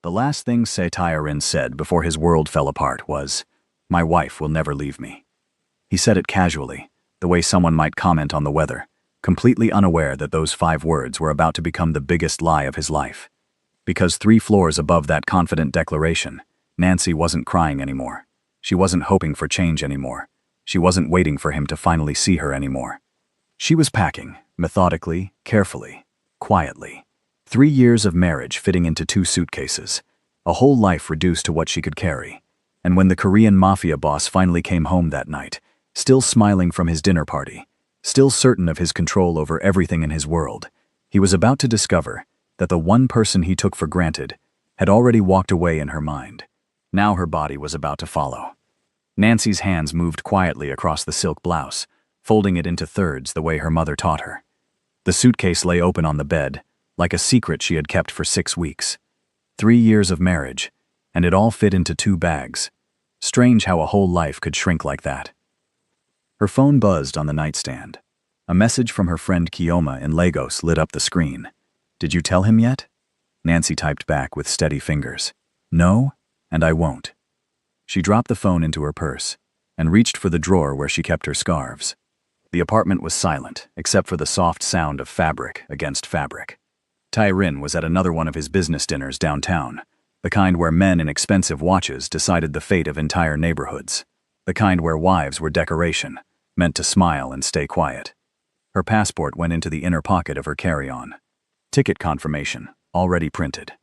The last thing Tae-rin said before his world fell apart was, "My wife will never leave me." He said it casually, the way someone might comment on the weather, completely unaware that those 5 words were about to become the biggest lie of his life. Because 3 floors above that confident declaration, Nancy wasn't crying anymore. She wasn't hoping for change anymore. She wasn't waiting for him to finally see her anymore. She was packing, methodically, carefully, quietly. 3 years of marriage fitting into 2 suitcases, a whole life reduced to what she could carry. And when the Korean Mafia boss finally came home that night, still smiling from his dinner party, still certain of his control over everything in his world, he was about to discover that the one person he took for granted had already walked away in her mind. Now her body was about to follow. Nancy's hands moved quietly across the silk blouse, folding it into thirds the way her mother taught her. The suitcase lay open on the bed, like a secret she had kept for 6 weeks. 3 years of marriage, and it all fit into 2 bags. Strange how a whole life could shrink like that. Her phone buzzed on the nightstand. A message from her friend Kioma in Lagos lit up the screen. "Did you tell him yet?" Nancy typed back with steady fingers. "No, and I won't." She dropped the phone into her purse and reached for the drawer where she kept her scarves. The apartment was silent, except for the soft sound of fabric against fabric. Tae-rin was at another one of his business dinners downtown, the kind where men in expensive watches decided the fate of entire neighborhoods, the kind where wives were decoration, meant to smile and stay quiet. Her passport went into the inner pocket of her carry-on. Ticket confirmation, already printed.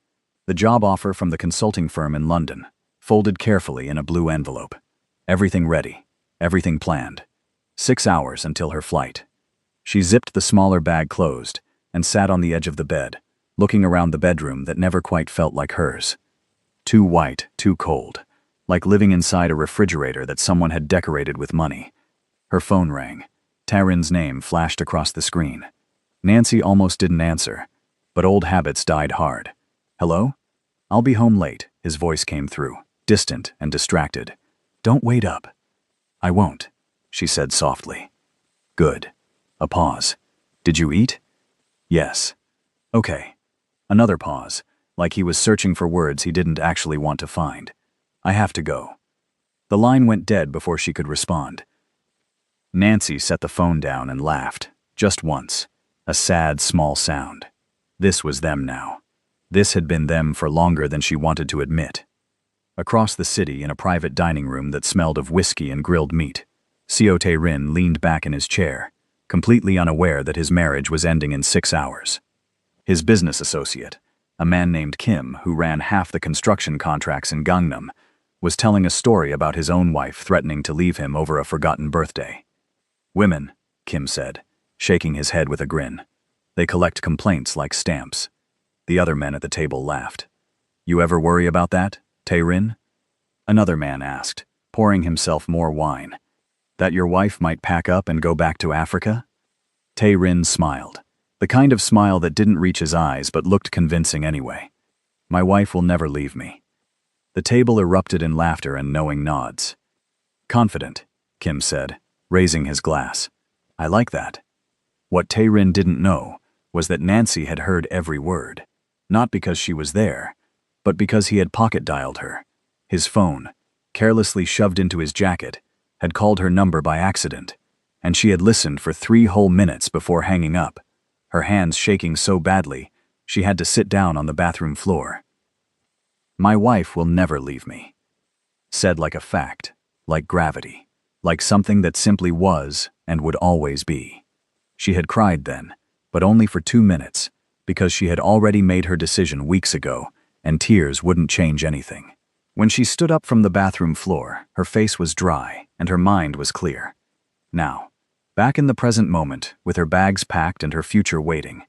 The job offer from the consulting firm in London, folded carefully in a blue envelope. Everything ready, everything planned. 6 hours until her flight. She zipped the smaller bag closed and sat on the edge of the bed, looking around the bedroom that never quite felt like hers. Too white, too cold, like living inside a refrigerator that someone had decorated with money. Her phone rang. Tae-rin's name flashed across the screen. Nancy almost didn't answer, but old habits died hard. "Hello? I'll be home late," his voice came through, distant and distracted. "Don't wait up." "I won't," she said softly. "Good." A pause. "Did you eat?" "Yes." "Okay." Another pause, like he was searching for words he didn't actually want to find. "I have to go." The line went dead before she could respond. Nancy set the phone down and laughed, just once, a sad, small sound. This was them now. This had been them for longer than she wanted to admit. Across the city, in a private dining room that smelled of whiskey and grilled meat, Seo Tae-rin leaned back in his chair, completely unaware that his marriage was ending in 6 hours. His business associate, a man named Kim who ran half the construction contracts in Gangnam, was telling a story about his own wife threatening to leave him over a forgotten birthday. "Women," Kim said, shaking his head with a grin. "They collect complaints like stamps." The other men at the table laughed. "You ever worry about that, Tae-rin?" Another man asked, pouring himself more wine. "That your wife might pack up and go back to Africa?" Tae-rin smiled, the kind of smile that didn't reach his eyes but looked convincing anyway. "My wife will never leave me." The table erupted in laughter and knowing nods. "Confident," Kim said, raising his glass. "I like that." What Tae-rin didn't know was that Nancy had heard every word, not because she was there, but because he had pocket-dialed her. His phone, carelessly shoved into his jacket, had called her number by accident, and she had listened for 3 whole minutes before hanging up, her hands shaking so badly she had to sit down on the bathroom floor. "My wife will never leave me." Said like a fact, like gravity, like something that simply was and would always be. She had cried then, but only for 2 minutes, because she had already made her decision weeks ago, and tears wouldn't change anything. When she stood up from the bathroom floor, her face was dry and her mind was clear. Now, back in the present moment, with her bags packed and her future waiting,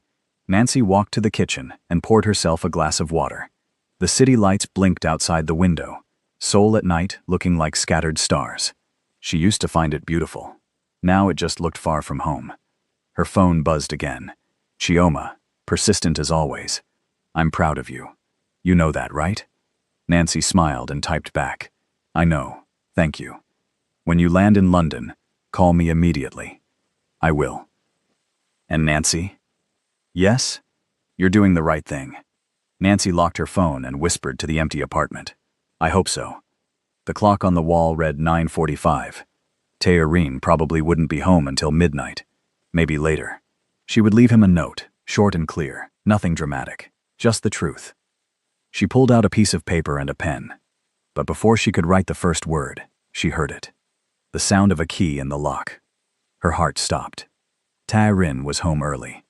Nancy walked to the kitchen and poured herself a glass of water. The city lights blinked outside the window, Seoul at night looking like scattered stars. She used to find it beautiful. Now it just looked far from home. Her phone buzzed again. Chioma, persistent as always. "I'm proud of you. You know that, right?" Nancy smiled and typed back. "I know. Thank you. When you land in London, call me immediately." "I will." "And Nancy?" "Yes? You're doing the right thing." Nancy locked her phone and whispered to the empty apartment. I hope so. The clock on the wall read 9:45. Taerin probably wouldn't be home until midnight. Maybe later. She would leave him a note, short and clear, nothing dramatic, just the truth. She pulled out a piece of paper and a pen. But before she could write the first word, she heard it. The sound of a key in the lock. Her heart stopped. Taerin was home early.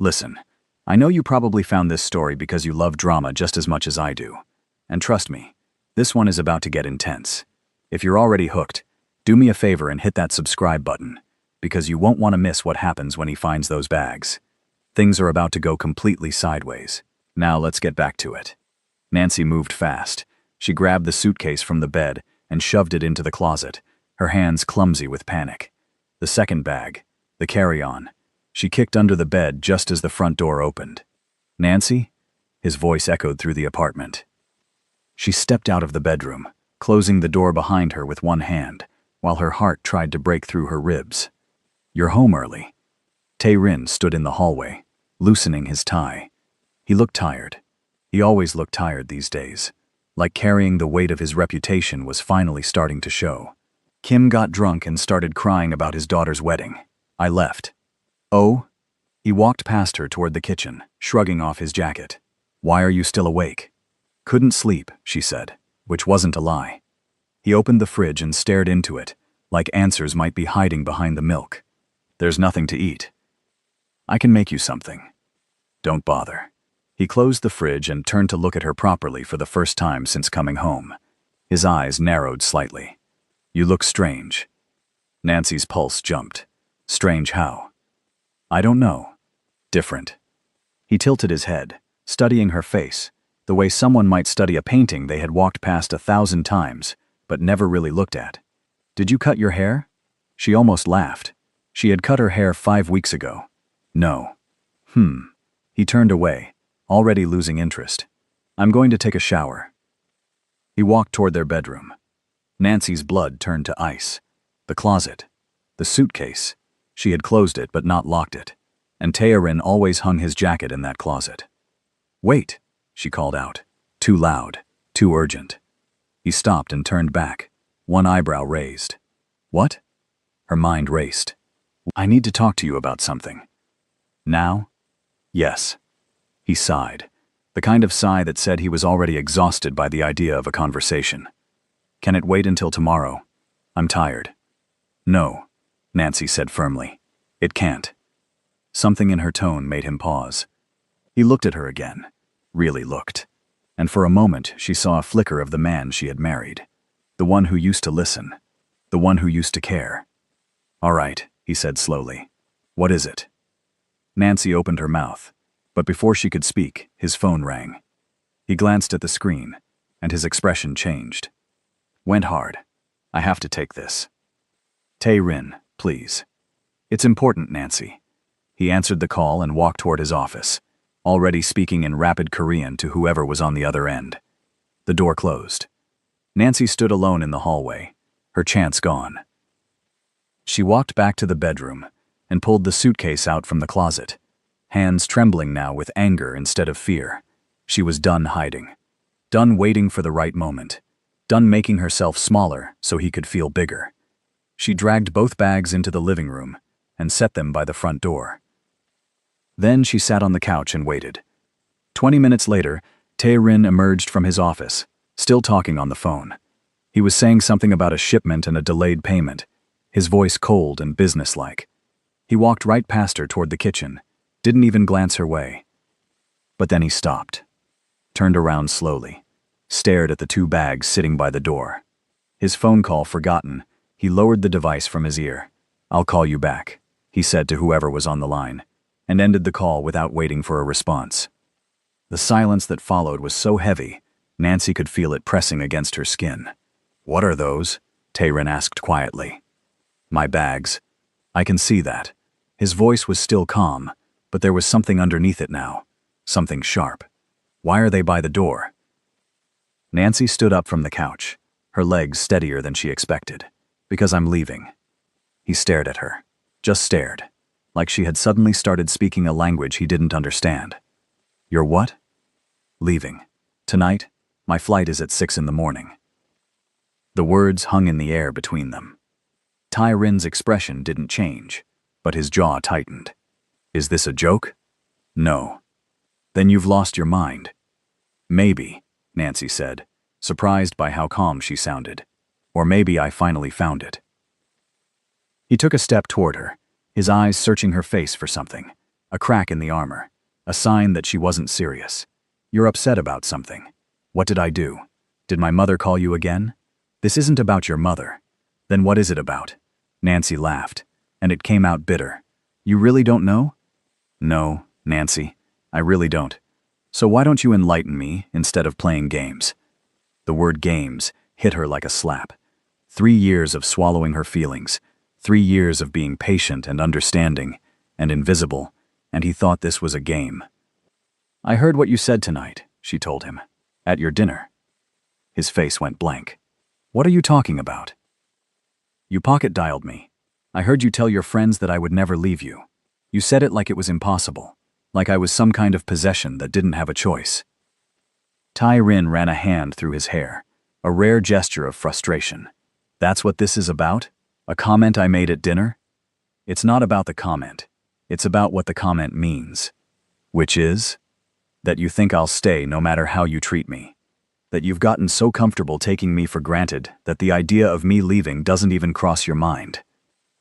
Listen, I know you probably found this story because you love drama just as much as I do. And trust me, this one is about to get intense. If you're already hooked, do me a favor and hit that subscribe button, because you won't want to miss what happens when he finds those bags. Things are about to go completely sideways. Now let's get back to it. Nancy moved fast. She grabbed the suitcase from the bed and shoved it into the closet, her hands clumsy with panic. The second bag, the carry-on, she kicked under the bed just as the front door opened. Nancy? His voice echoed through the apartment. She stepped out of the bedroom, closing the door behind her with one hand, while her heart tried to break through her ribs. You're home early. Taerin stood in the hallway, loosening his tie. He looked tired. He always looked tired these days, like carrying the weight of his reputation was finally starting to show. Kim got drunk and started crying about his daughter's wedding. I left. Oh? He walked past her toward the kitchen, shrugging off his jacket. Why are you still awake? Couldn't sleep, she said, which wasn't a lie. He opened the fridge and stared into it, like answers might be hiding behind the milk. There's nothing to eat. I can make you something. Don't bother. He closed the fridge and turned to look at her properly for the first time since coming home. His eyes narrowed slightly. You look strange. Nancy's pulse jumped. Strange how? I don't know. Different. He tilted his head, studying her face, the way someone might study a painting they had walked past 1,000 times, but never really looked at. Did you cut your hair? She almost laughed. She had cut her hair 5 weeks ago. No. He turned away, already losing interest. I'm going to take a shower. He walked toward their bedroom. Nancy's blood turned to ice. The closet. The suitcase. She had closed it but not locked it. And Taerin always hung his jacket in that closet. Wait, she called out. Too loud, too urgent. He stopped and turned back, one eyebrow raised. What? Her mind raced. I need to talk to you about something. Now? Yes. He sighed, the kind of sigh that said he was already exhausted by the idea of a conversation. Can it wait until tomorrow? I'm tired. No, Nancy said firmly. It can't. Something in her tone made him pause. He looked at her again, really looked, and for a moment she saw a flicker of the man she had married, the one who used to listen, the one who used to care. All right, he said slowly. What is it? Nancy opened her mouth, but before she could speak, his phone rang. He glanced at the screen, and his expression changed. Went hard. I have to take this. Taerin, please. It's important, Nancy. He answered the call and walked toward his office, already speaking in rapid Korean to whoever was on the other end. The door closed. Nancy stood alone in the hallway, her chance gone. She walked back to the bedroom and pulled the suitcase out from the closet, hands trembling now with anger instead of fear. She was done hiding, done waiting for the right moment, done making herself smaller so he could feel bigger. She dragged both bags into the living room and set them by the front door. Then she sat on the couch and waited. 20 minutes later, Taerin emerged from his office, still talking on the phone. He was saying something about a shipment and a delayed payment, his voice cold and businesslike. He walked right past her toward the kitchen, didn't even glance her way. But then he stopped, turned around slowly, stared at the 2 bags sitting by the door. His phone call forgotten, he lowered the device from his ear. I'll call you back, he said to whoever was on the line, and ended the call without waiting for a response. The silence that followed was so heavy, Nancy could feel it pressing against her skin. What are those? Taerin asked quietly. My bags. I can see that. His voice was still calm, but there was something underneath it now, something sharp. Why are they by the door? Nancy stood up from the couch, her legs steadier than she expected. Because I'm leaving. He stared at her, just stared, like she had suddenly started speaking a language he didn't understand. You're what? Leaving. Tonight, my flight is at 6 in the morning. The words hung in the air between them. Tai Rin's expression didn't change, but his jaw tightened. Is this a joke? No. Then you've lost your mind. Maybe, Nancy said, surprised by how calm she sounded. Or maybe I finally found it. He took a step toward her, his eyes searching her face for something. A crack in the armor. A sign that she wasn't serious. You're upset about something. What did I do? Did my mother call you again? This isn't about your mother. Then what is it about? Nancy laughed, and it came out bitter. You really don't know? No, Nancy, I really don't. So why don't you enlighten me instead of playing games? The word games hit her like a slap. 3 years of swallowing her feelings, 3 years of being patient and understanding and invisible, and he thought this was a game. I heard what you said tonight, she told him. At your dinner. His face went blank. What are you talking about? You pocket-dialed me. I heard you tell your friends that I would never leave you. You said it like it was impossible, like I was some kind of possession that didn't have a choice. Tai Rin ran a hand through his hair, a rare gesture of frustration. That's what this is about? A comment I made at dinner? It's not about the comment. It's about what the comment means. Which is? That you think I'll stay no matter how you treat me. That you've gotten so comfortable taking me for granted that the idea of me leaving doesn't even cross your mind.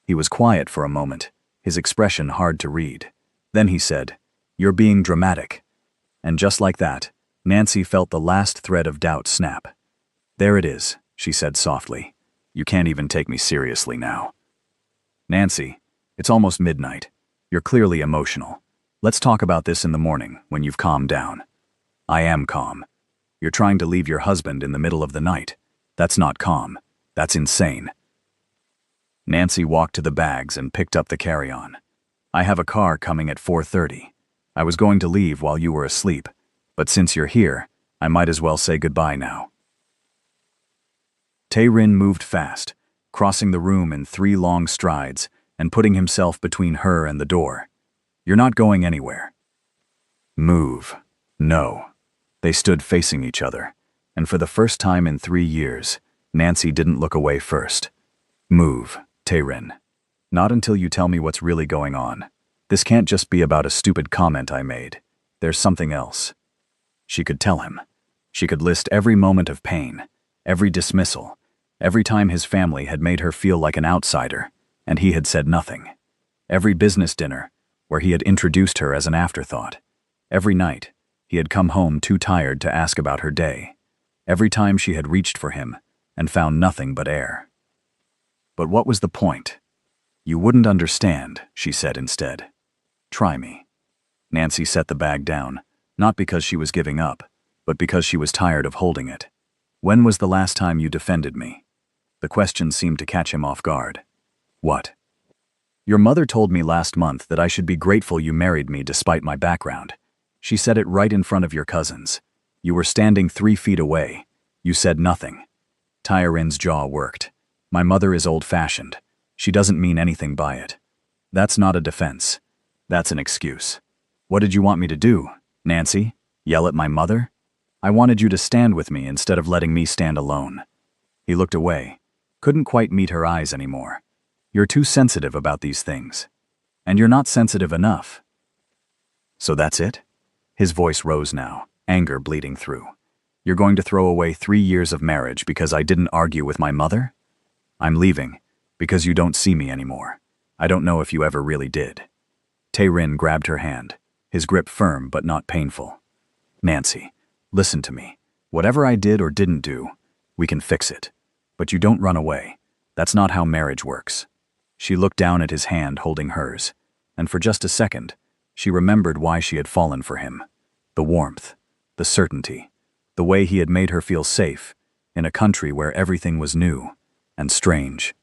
He was quiet for a moment, his expression hard to read. Then he said, You're being dramatic. And just like that, Nancy felt the last thread of doubt snap. There it is, she said softly. You can't even take me seriously now. Nancy, it's almost midnight. You're clearly emotional. Let's talk about this in the morning, when you've calmed down. I am calm. You're trying to leave your husband in the middle of the night. That's not calm. That's insane. Nancy walked to the bags and picked up the carry-on. I have a car coming at 4:30. I was going to leave while you were asleep, but since you're here, I might as well say goodbye now. Tai Rin moved fast, crossing the room in 3 long strides and putting himself between her and the door. You're not going anywhere. Move. No. They stood facing each other, and for the first time in 3 years, Nancy didn't look away first. Move, Tai Rin. Not until you tell me what's really going on. This can't just be about a stupid comment I made. There's something else. She could tell him. She could list every moment of pain, every dismissal, every time his family had made her feel like an outsider, and he had said nothing. Every business dinner, where he had introduced her as an afterthought. Every night, he had come home too tired to ask about her day. Every time she had reached for him and found nothing but air. But what was the point? You wouldn't understand, she said instead. Try me. Nancy set the bag down, not because she was giving up, but because she was tired of holding it. When was the last time you defended me? The question seemed to catch him off guard. What? Your mother told me last month that I should be grateful you married me despite my background. She said it right in front of your cousins. You were standing 3 feet away. You said nothing. Tai Rin's jaw worked. My mother is old-fashioned. She doesn't mean anything by it. That's not a defense. That's an excuse. What did you want me to do, Nancy? Yell at my mother? I wanted you to stand with me instead of letting me stand alone. He looked away. Couldn't quite meet her eyes anymore. You're too sensitive about these things. And you're not sensitive enough. So that's it? His voice rose now, anger bleeding through. You're going to throw away 3 years of marriage because I didn't argue with my mother? I'm leaving, because you don't see me anymore. I don't know if you ever really did. Tai Rin grabbed her hand, his grip firm but not painful. Nancy, listen to me. Whatever I did or didn't do, we can fix it. But you don't run away. That's not how marriage works. She looked down at his hand holding hers, and for just a second, she remembered why she had fallen for him. The warmth, the certainty, the way he had made her feel safe in a country where everything was new and strange.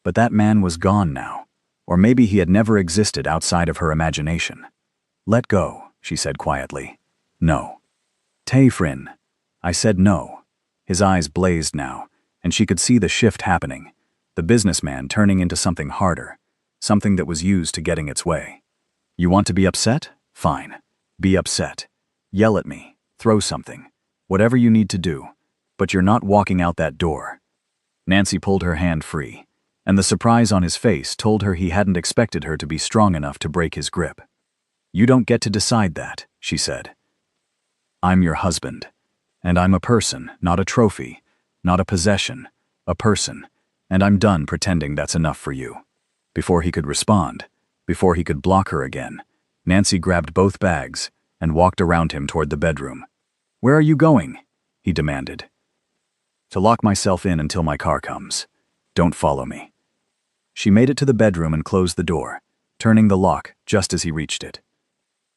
But that man was gone now, or maybe he had never existed outside of her imagination. Let go, she said quietly. No. Tai Rin. I said no. His eyes blazed now, and she could see the shift happening, the businessman turning into something harder, something that was used to getting its way. You want to be upset? Fine. Be upset. Yell at me, throw something, whatever you need to do, but you're not walking out that door." Nancy pulled her hand free, and the surprise on his face told her he hadn't expected her to be strong enough to break his grip. "You don't get to decide that," she said. "I'm your husband, and I'm a person, not a trophy, not a possession, a person, and I'm done pretending that's enough for you." Before he could respond, before he could block her again, Nancy grabbed both bags and walked around him toward the bedroom. "Where are you going?" he demanded. "To lock myself in until my car comes. Don't follow me." She made it to the bedroom and closed the door, turning the lock just as he reached it.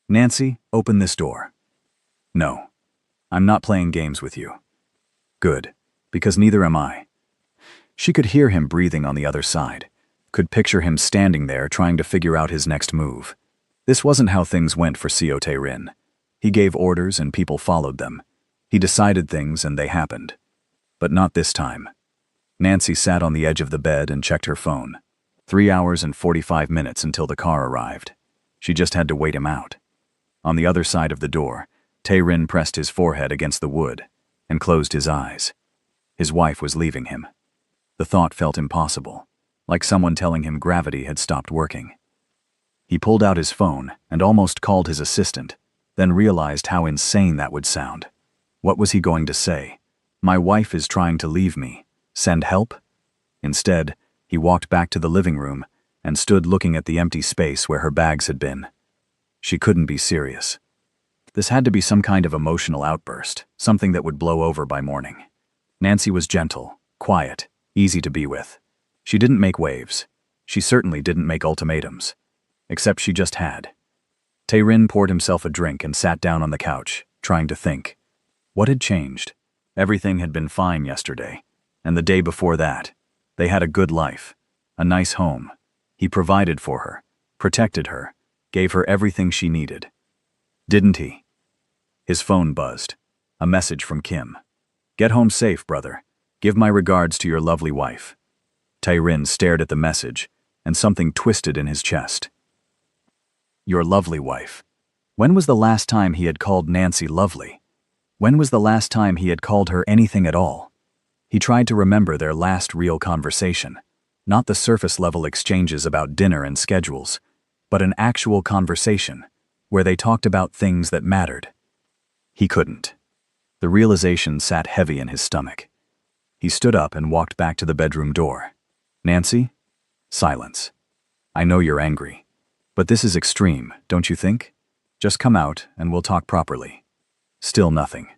"Nancy, open this door." "No. I'm not playing games with you." "Good, because neither am I." She could hear him breathing on the other side, could picture him standing there trying to figure out his next move. This wasn't how things went for Seo Tae-rin. He gave orders and people followed them. He decided things and they happened. But not this time. Nancy sat on the edge of the bed and checked her phone. 3 hours and 45 minutes until the car arrived. She just had to wait him out. On the other side of the door, Tae-rin pressed his forehead against the wood and closed his eyes. His wife was leaving him. The thought felt impossible, like someone telling him gravity had stopped working. He pulled out his phone and almost called his assistant, then realized how insane that would sound. What was he going to say? "My wife is trying to leave me. Send help?" Instead, he walked back to the living room and stood looking at the empty space where her bags had been. She couldn't be serious. This had to be some kind of emotional outburst, something that would blow over by morning. Nancy was gentle, quiet, easy to be with. She didn't make waves. She certainly didn't make ultimatums. Except she just had. Tae-rin poured himself a drink and sat down on the couch, trying to think. What had changed? Everything had been fine yesterday. And the day before that, they had a good life, a nice home. He provided for her, protected her, gave her everything she needed. Didn't he? His phone buzzed. A message from Kim. "Get home safe, brother. Give my regards to your lovely wife." Tae-rin stared at the message, and something twisted in his chest. Your lovely wife. When was the last time he had called Nancy lovely? When was the last time he had called her anything at all? He tried to remember their last real conversation, not the surface-level exchanges about dinner and schedules, but an actual conversation where they talked about things that mattered. He couldn't. The realization sat heavy in his stomach. He stood up and walked back to the bedroom door. "Nancy?" Silence. "I know you're angry, but this is extreme, don't you think? Just come out and we'll talk properly." Still nothing.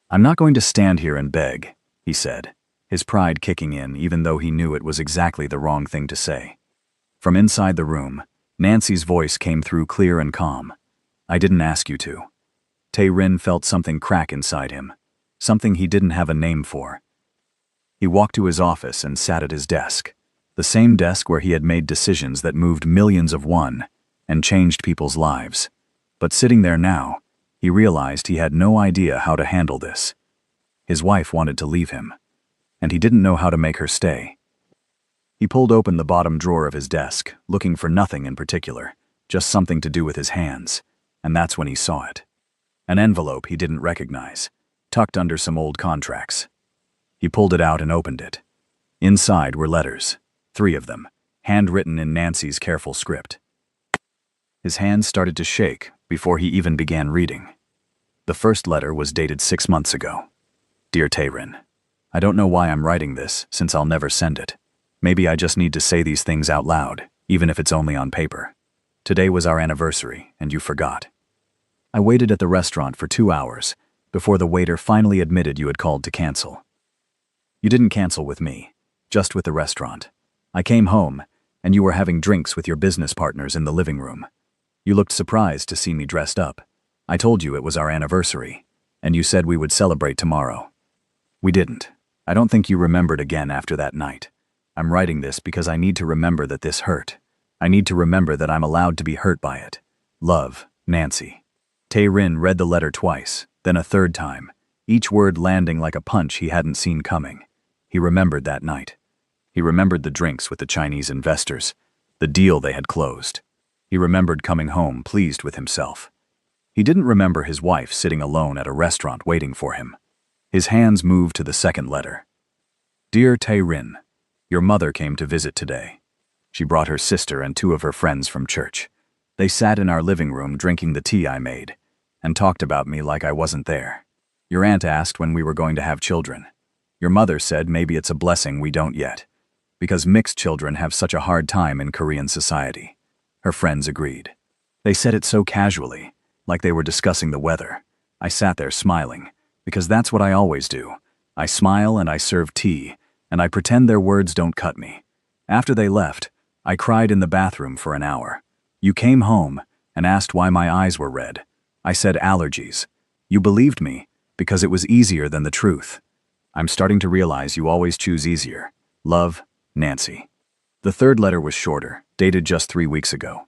"I'm not going to stand here and beg," he said, his pride kicking in even though he knew it was exactly the wrong thing to say. From inside the room, Nancy's voice came through clear and calm. "I didn't ask you to." Tae-rin felt something crack inside him, something he didn't have a name for. He walked to his office and sat at his desk, the same desk where he had made decisions that moved millions of won and changed people's lives. But sitting there now, he realized he had no idea how to handle this. His wife wanted to leave him, and he didn't know how to make her stay. He pulled open the bottom drawer of his desk, looking for nothing in particular, just something to do with his hands, and that's when he saw it. An envelope he didn't recognize, tucked under some old contracts. He pulled it out and opened it. Inside were letters, 3 of them, handwritten in Nancy's careful script. His hands started to shake before he even began reading. The first letter was dated 6 months ago. "Dear Tae-rin, I don't know why I'm writing this, since I'll never send it. Maybe I just need to say these things out loud, even if it's only on paper. Today was our anniversary, and you forgot. I waited at the restaurant for 2 hours before the waiter finally admitted you had called to cancel. You didn't cancel with me, just with the restaurant. I came home, and you were having drinks with your business partners in the living room. You looked surprised to see me dressed up. I told you it was our anniversary, and you said we would celebrate tomorrow. We didn't. I don't think you remembered again after that night. I'm writing this because I need to remember that this hurt. I need to remember that I'm allowed to be hurt by it. Love, Nancy." Tae-rin read the letter twice, then a third time, each word landing like a punch he hadn't seen coming. He remembered that night. He remembered the drinks with the Chinese investors, the deal they had closed. He remembered coming home pleased with himself. He didn't remember his wife sitting alone at a restaurant waiting for him. His hands moved to the second letter. Dear Tae-rin, your mother came to visit today. She brought her sister and 2 of her friends from church. They sat in our living room drinking the tea I made and talked about me like I wasn't there. Your aunt asked when we were going to have children. Your mother said maybe it's a blessing we don't yet, because mixed children have such a hard time in Korean society. Her friends agreed. They said it so casually, like they were discussing the weather. I sat there smiling, because that's what I always do. I smile and I serve tea, and I pretend their words don't cut me. After they left, I cried in the bathroom for an hour. You came home and asked why my eyes were red. I said allergies. You believed me because it was easier than the truth. I'm starting to realize you always choose easier. Love, Nancy. The third letter was shorter, dated just 3 weeks ago.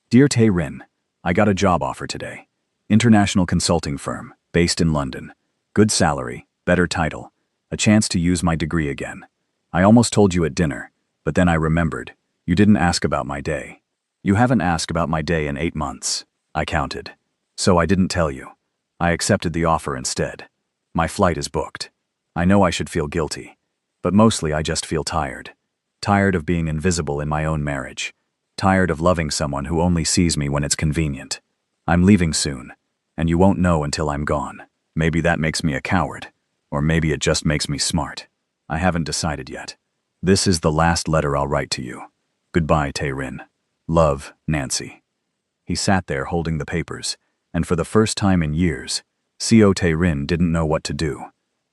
Dear Tae-rin, I got a job offer today. International consulting firm, based in London. Good salary, better title, a chance to use my degree again. I almost told you at dinner, but then I remembered. You didn't ask about my day. You haven't asked about my day in 8 months. I counted. So I didn't tell you. I accepted the offer instead. My flight is booked. I know I should feel guilty, but mostly I just feel tired. Tired of being invisible in my own marriage. Tired of loving someone who only sees me when it's convenient. I'm leaving soon, and you won't know until I'm gone. Maybe that makes me a coward, or maybe it just makes me smart. I haven't decided yet. This is the last letter I'll write to you. Goodbye, Tae-rin. Love, Nancy. He sat there holding the papers, and for the first time in years, Co Tae-rin didn't know what to do.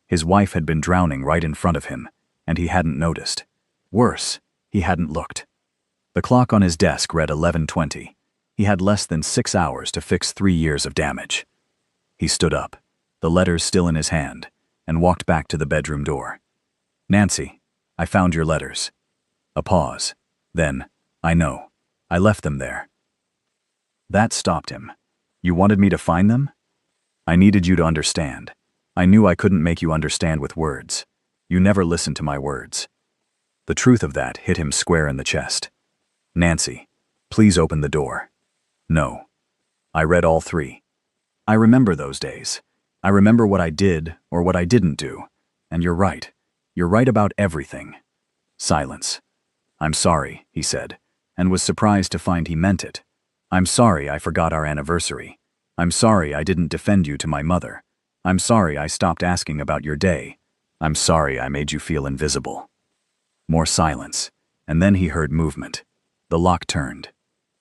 His wife had been drowning right in front of him, and he hadn't noticed. Worse, he hadn't looked. The clock on his desk read 11:20. He had less than 6 hours to fix 3 years of damage. He stood up, the letters still in his hand, and walked back to the bedroom door. Nancy, I found your letters. A pause. Then, I know. I left them there. That stopped him. You wanted me to find them? I needed you to understand. I knew I couldn't make you understand with words. You never listened to my words. The truth of that hit him square in the chest. Nancy, please open the door. No. I read all 3. I remember those days. I remember what I did or what I didn't do. And you're right. You're right about everything. Silence. I'm sorry, he said, and was surprised to find he meant it. I'm sorry I forgot our anniversary. I'm sorry I didn't defend you to my mother. I'm sorry I stopped asking about your day. I'm sorry I made you feel invisible. More silence, and then he heard movement. The lock turned.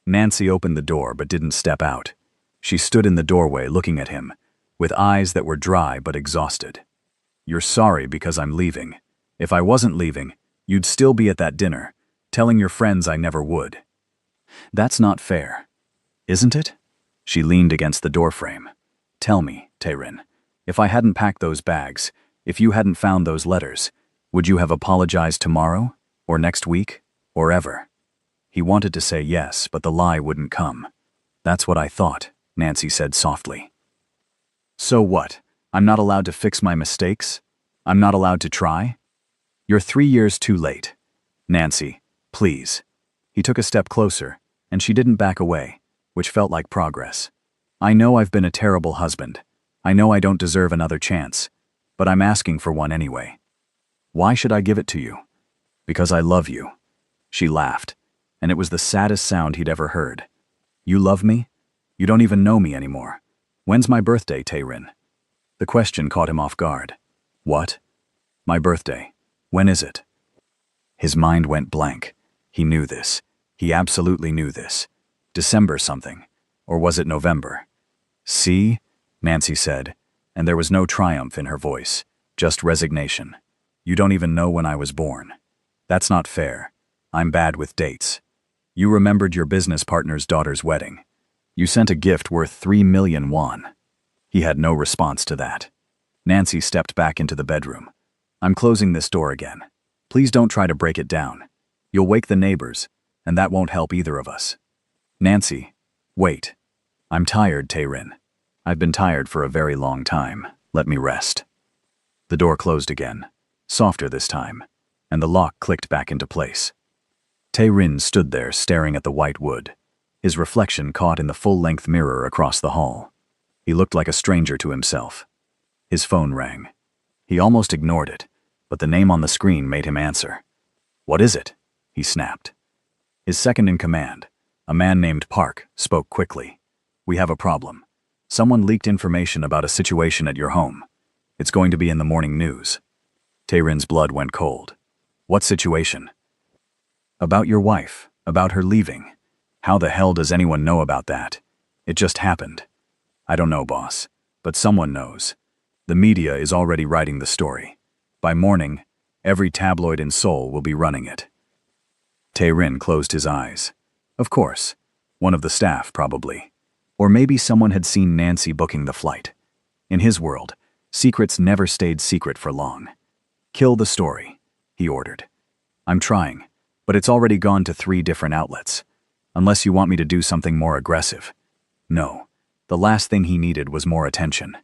Nancy opened the door but didn't step out. She stood in the doorway looking at him, with eyes that were dry but exhausted. You're sorry because I'm leaving. If I wasn't leaving, you'd still be at that dinner, telling your friends I never would. That's not fair. Isn't it? She leaned against the doorframe. Tell me, Tae-rin, if I hadn't packed those bags, if you hadn't found those letters, would you have apologized tomorrow, or next week, or ever? He wanted to say yes, but the lie wouldn't come. That's what I thought, Nancy said softly. So what? I'm not allowed to fix my mistakes? I'm not allowed to try? You're 3 years too late. Nancy, please. He took a step closer, and she didn't back away, which felt like progress. I know I've been a terrible husband. I know I don't deserve another chance, but I'm asking for one anyway. Why should I give it to you? Because I love you. She laughed, and it was the saddest sound he'd ever heard. You love me? You don't even know me anymore. When's my birthday, Tae-rin? The question caught him off guard. What? My birthday. When is it? His mind went blank. He knew this. He absolutely knew this. December something. Or was it November? See? Nancy said, and there was no triumph in her voice, just resignation. You don't even know when I was born. That's not fair. I'm bad with dates. You remembered your business partner's daughter's wedding. You sent a gift worth 3 million won. He had no response to that. Nancy stepped back into the bedroom. I'm closing this door again. Please don't try to break it down. You'll wake the neighbors, and that won't help either of us. Nancy, wait. I'm tired, Tae-rin. I've been tired for a very long time. Let me rest. The door closed again, softer this time, and the lock clicked back into place. Tae-rin stood there staring at the white wood, his reflection caught in the full-length mirror across the hall. He looked like a stranger to himself. His phone rang. He almost ignored it, but the name on the screen made him answer. "What is it?" he snapped. His second in command, a man named Park, spoke quickly. "We have a problem. Someone leaked information about a situation at your home. It's going to be in the morning news." Tae-rin's blood went cold. "What situation?" "About your wife, about her leaving. How the hell does anyone know about that? It just happened." "I don't know, boss, but someone knows. The media is already writing the story. By morning, every tabloid in Seoul will be running it." Tae-rin closed his eyes. Of course, one of the staff probably. Or maybe someone had seen Nancy booking the flight. In his world, secrets never stayed secret for long. "Kill the story," he ordered. "I'm trying, but it's already gone to 3 different outlets. Unless you want me to do something more aggressive." No, the last thing he needed was more attention.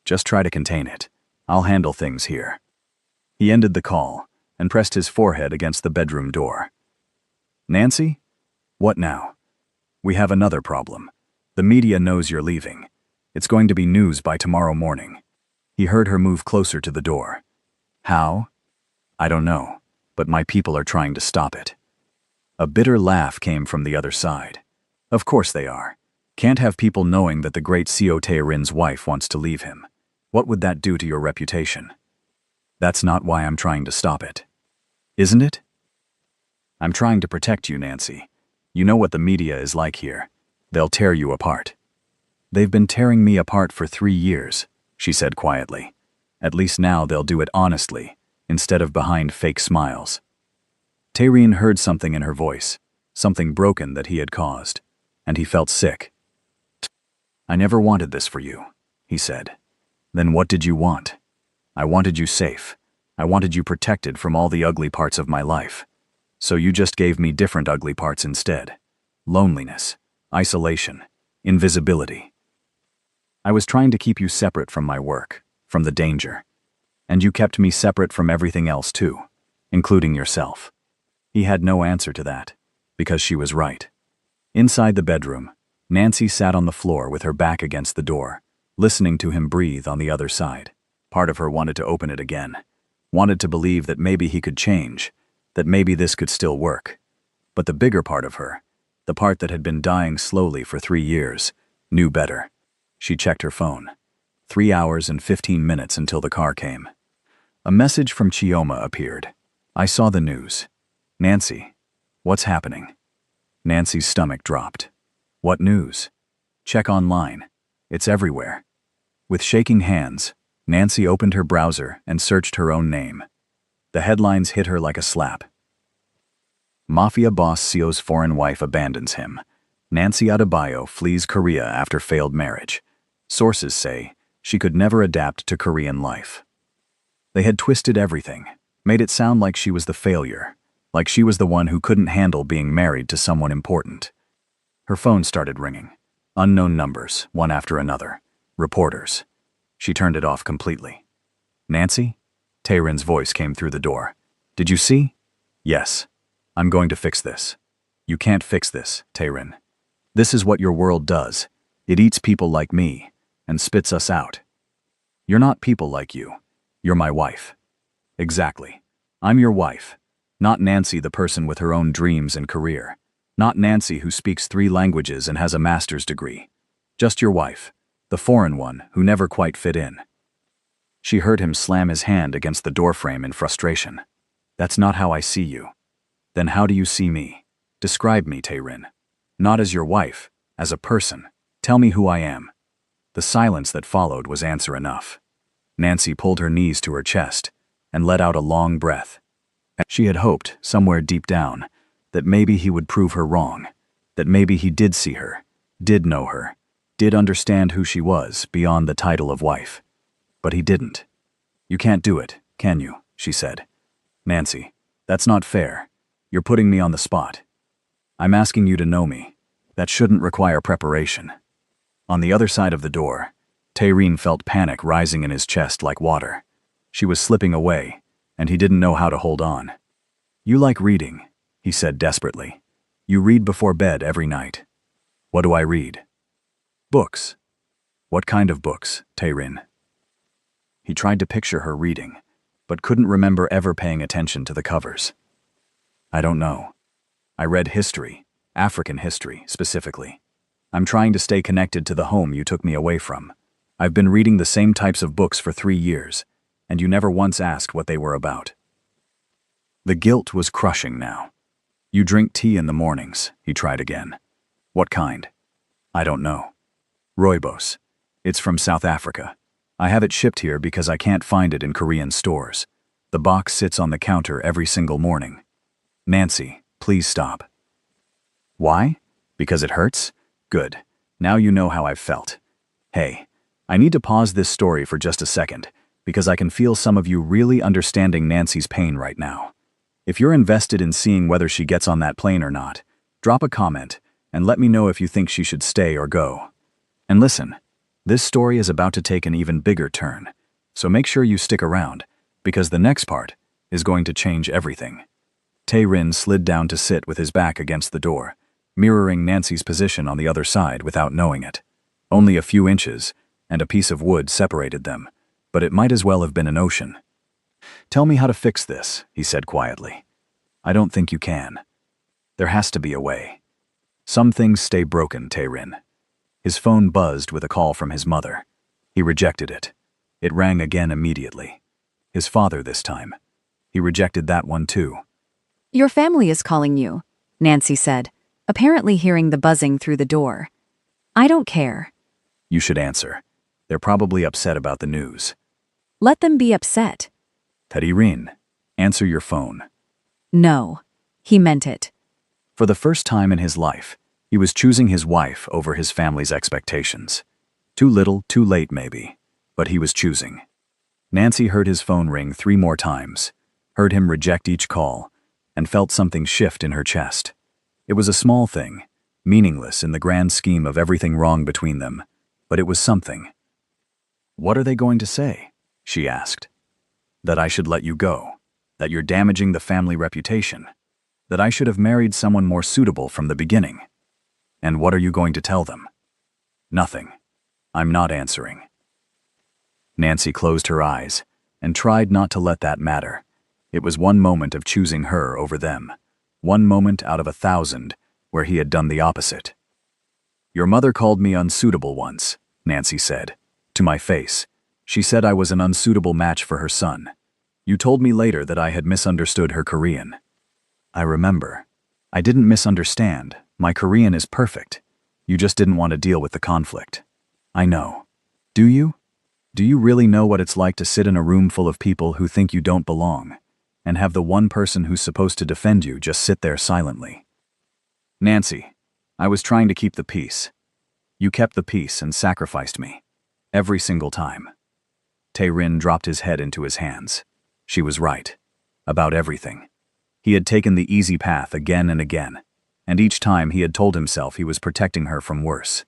"Just try to contain it. I'll handle things here." He ended the call and pressed his forehead against the bedroom door. "Nancy? What now?" "We have another problem. The media knows you're leaving. It's going to be news by tomorrow morning." He heard her move closer to the door. "How?" "I don't know, but my people are trying to stop it." A bitter laugh came from the other side. "Of course they are. Can't have people knowing that the great Seo Tae-rin's wife wants to leave him. What would that do to your reputation?" "That's not why I'm trying to stop it." "Isn't it?" "I'm trying to protect you, Nancy. You know what the media is like here. They'll tear you apart." "They've been tearing me apart for 3 years," she said quietly. "At least now they'll do it honestly, instead of behind fake smiles." Tae-rin heard something in her voice, something broken that he had caused, and he felt sick. "I never wanted this for you," he said. "Then what did you want?" "I wanted you safe. I wanted you protected from all the ugly parts of my life. So you just gave me different ugly parts instead. Loneliness, isolation, invisibility. I was trying to keep you separate from my work, from the danger. And you kept me separate from everything else too, including yourself." He had no answer to that, because she was right. Inside the bedroom, Nancy sat on the floor with her back against the door, listening to him breathe on the other side. Part of her wanted to open it again, wanted to believe that maybe he could change, that maybe this could still work. But the bigger part of her, the part that had been dying slowly for 3 years, knew better. She checked her phone. 3 hours and 15 minutes until the car came. A message from Chioma appeared. "I saw the news. Nancy, what's happening?" Nancy's stomach dropped. "What news?" "Check online. It's everywhere." With shaking hands, Nancy opened her browser and searched her own name. The headlines hit her like a slap. Mafia boss Seo's foreign wife abandons him. Nancy Adebayo flees Korea after failed marriage. Sources say she could never adapt to Korean life. They had twisted everything, made it sound like she was the failure, like she was the one who couldn't handle being married to someone important. Her phone started ringing. Unknown numbers, one after another. Reporters. She turned it off completely. "Nancy?" Tae-rin's voice came through the door. "Did you see?" "Yes. I'm going to fix this." "You can't fix this, Tae-rin. This is what your world does. It eats people like me and spits us out." "You're not people like you. You're my wife." "Exactly. I'm your wife. Not Nancy, the person with her own dreams and career. Not Nancy who speaks 3 languages and has a master's degree. Just your wife, the foreign one who never quite fit in." She heard him slam his hand against the doorframe in frustration. "That's not how I see you." "Then how do you see me? Describe me, Tae-rin. Not as your wife, as a person. Tell me who I am." The silence that followed was answer enough. Nancy pulled her knees to her chest and let out a long breath. She had hoped, somewhere deep down, that maybe he would prove her wrong, that maybe he did see her, did know her, did understand who she was beyond the title of wife. But he didn't. "You can't do it, can you?" she said. "Nancy, that's not fair. You're putting me on the spot. I'm asking you to know me. That shouldn't require preparation." On the other side of the door, Tae-rin felt panic rising in his chest like water. She was slipping away, and he didn't know how to hold on. "You like reading," he said desperately. "You read before bed every night." "What do I read?" "Books." What kind of books, Taerin? He tried to picture her reading, but couldn't remember ever paying attention to the covers. I don't know. I read history, African history, specifically. I'm trying to stay connected to the home you took me away from. I've been reading the same types of books for 3 years, and you never once asked what they were about. The guilt was crushing now. You drink tea in the mornings, he tried again. What kind? I don't know. Rooibos. It's from South Africa. I have it shipped here because I can't find it in Korean stores. The box sits on the counter every single morning. Nancy, please stop. Why? Because it hurts? Good. Now you know how I've felt. Hey, I need to pause this story for just a second, because I can feel some of you really understanding Nancy's pain right now. If you're invested in seeing whether she gets on that plane or not, drop a comment and let me know if you think she should stay or go. And listen, this story is about to take an even bigger turn, so make sure you stick around, because the next part is going to change everything. Taerin slid down to sit with his back against the door, mirroring Nancy's position on the other side without knowing it. Only a few inches, and a piece of wood separated them, but it might as well have been an ocean. Tell me how to fix this, he said quietly. I don't think you can. There has to be a way. Some things stay broken, Taerin. His phone buzzed with a call from his mother. He rejected it. It rang again immediately. His father this time. He rejected that one too. Your family is calling you, Nancy said, apparently hearing the buzzing through the door. I don't care. You should answer. They're probably upset about the news. Let them be upset. Taerin, answer your phone. No. He meant it. For the first time in his life, he was choosing his wife over his family's expectations. Too little, too late maybe, but he was choosing. Nancy heard his phone ring 3 more times, heard him reject each call, and felt something shift in her chest. It was a small thing, meaningless in the grand scheme of everything wrong between them, but it was something. What are they going to say? She asked. That I should let you go, that you're damaging the family reputation, that I should have married someone more suitable from the beginning. And what are you going to tell them? Nothing. I'm not answering. Nancy closed her eyes and tried not to let that matter. It was one moment of choosing her over them, one moment out of 1,000 where he had done the opposite. Your mother called me unsuitable once, Nancy said, to my face. She said I was an unsuitable match for her son. You told me later that I had misunderstood her Korean. I remember. I didn't misunderstand. My Korean is perfect. You just didn't want to deal with the conflict. I know. Do you? Do you really know what it's like to sit in a room full of people who think you don't belong, and have the one person who's supposed to defend you just sit there silently? Nancy, I was trying to keep the peace. You kept the peace and sacrificed me. Every single time. Taerin dropped his head into his hands. She was right. About everything. He had taken the easy path again and again, and each time he had told himself he was protecting her from worse.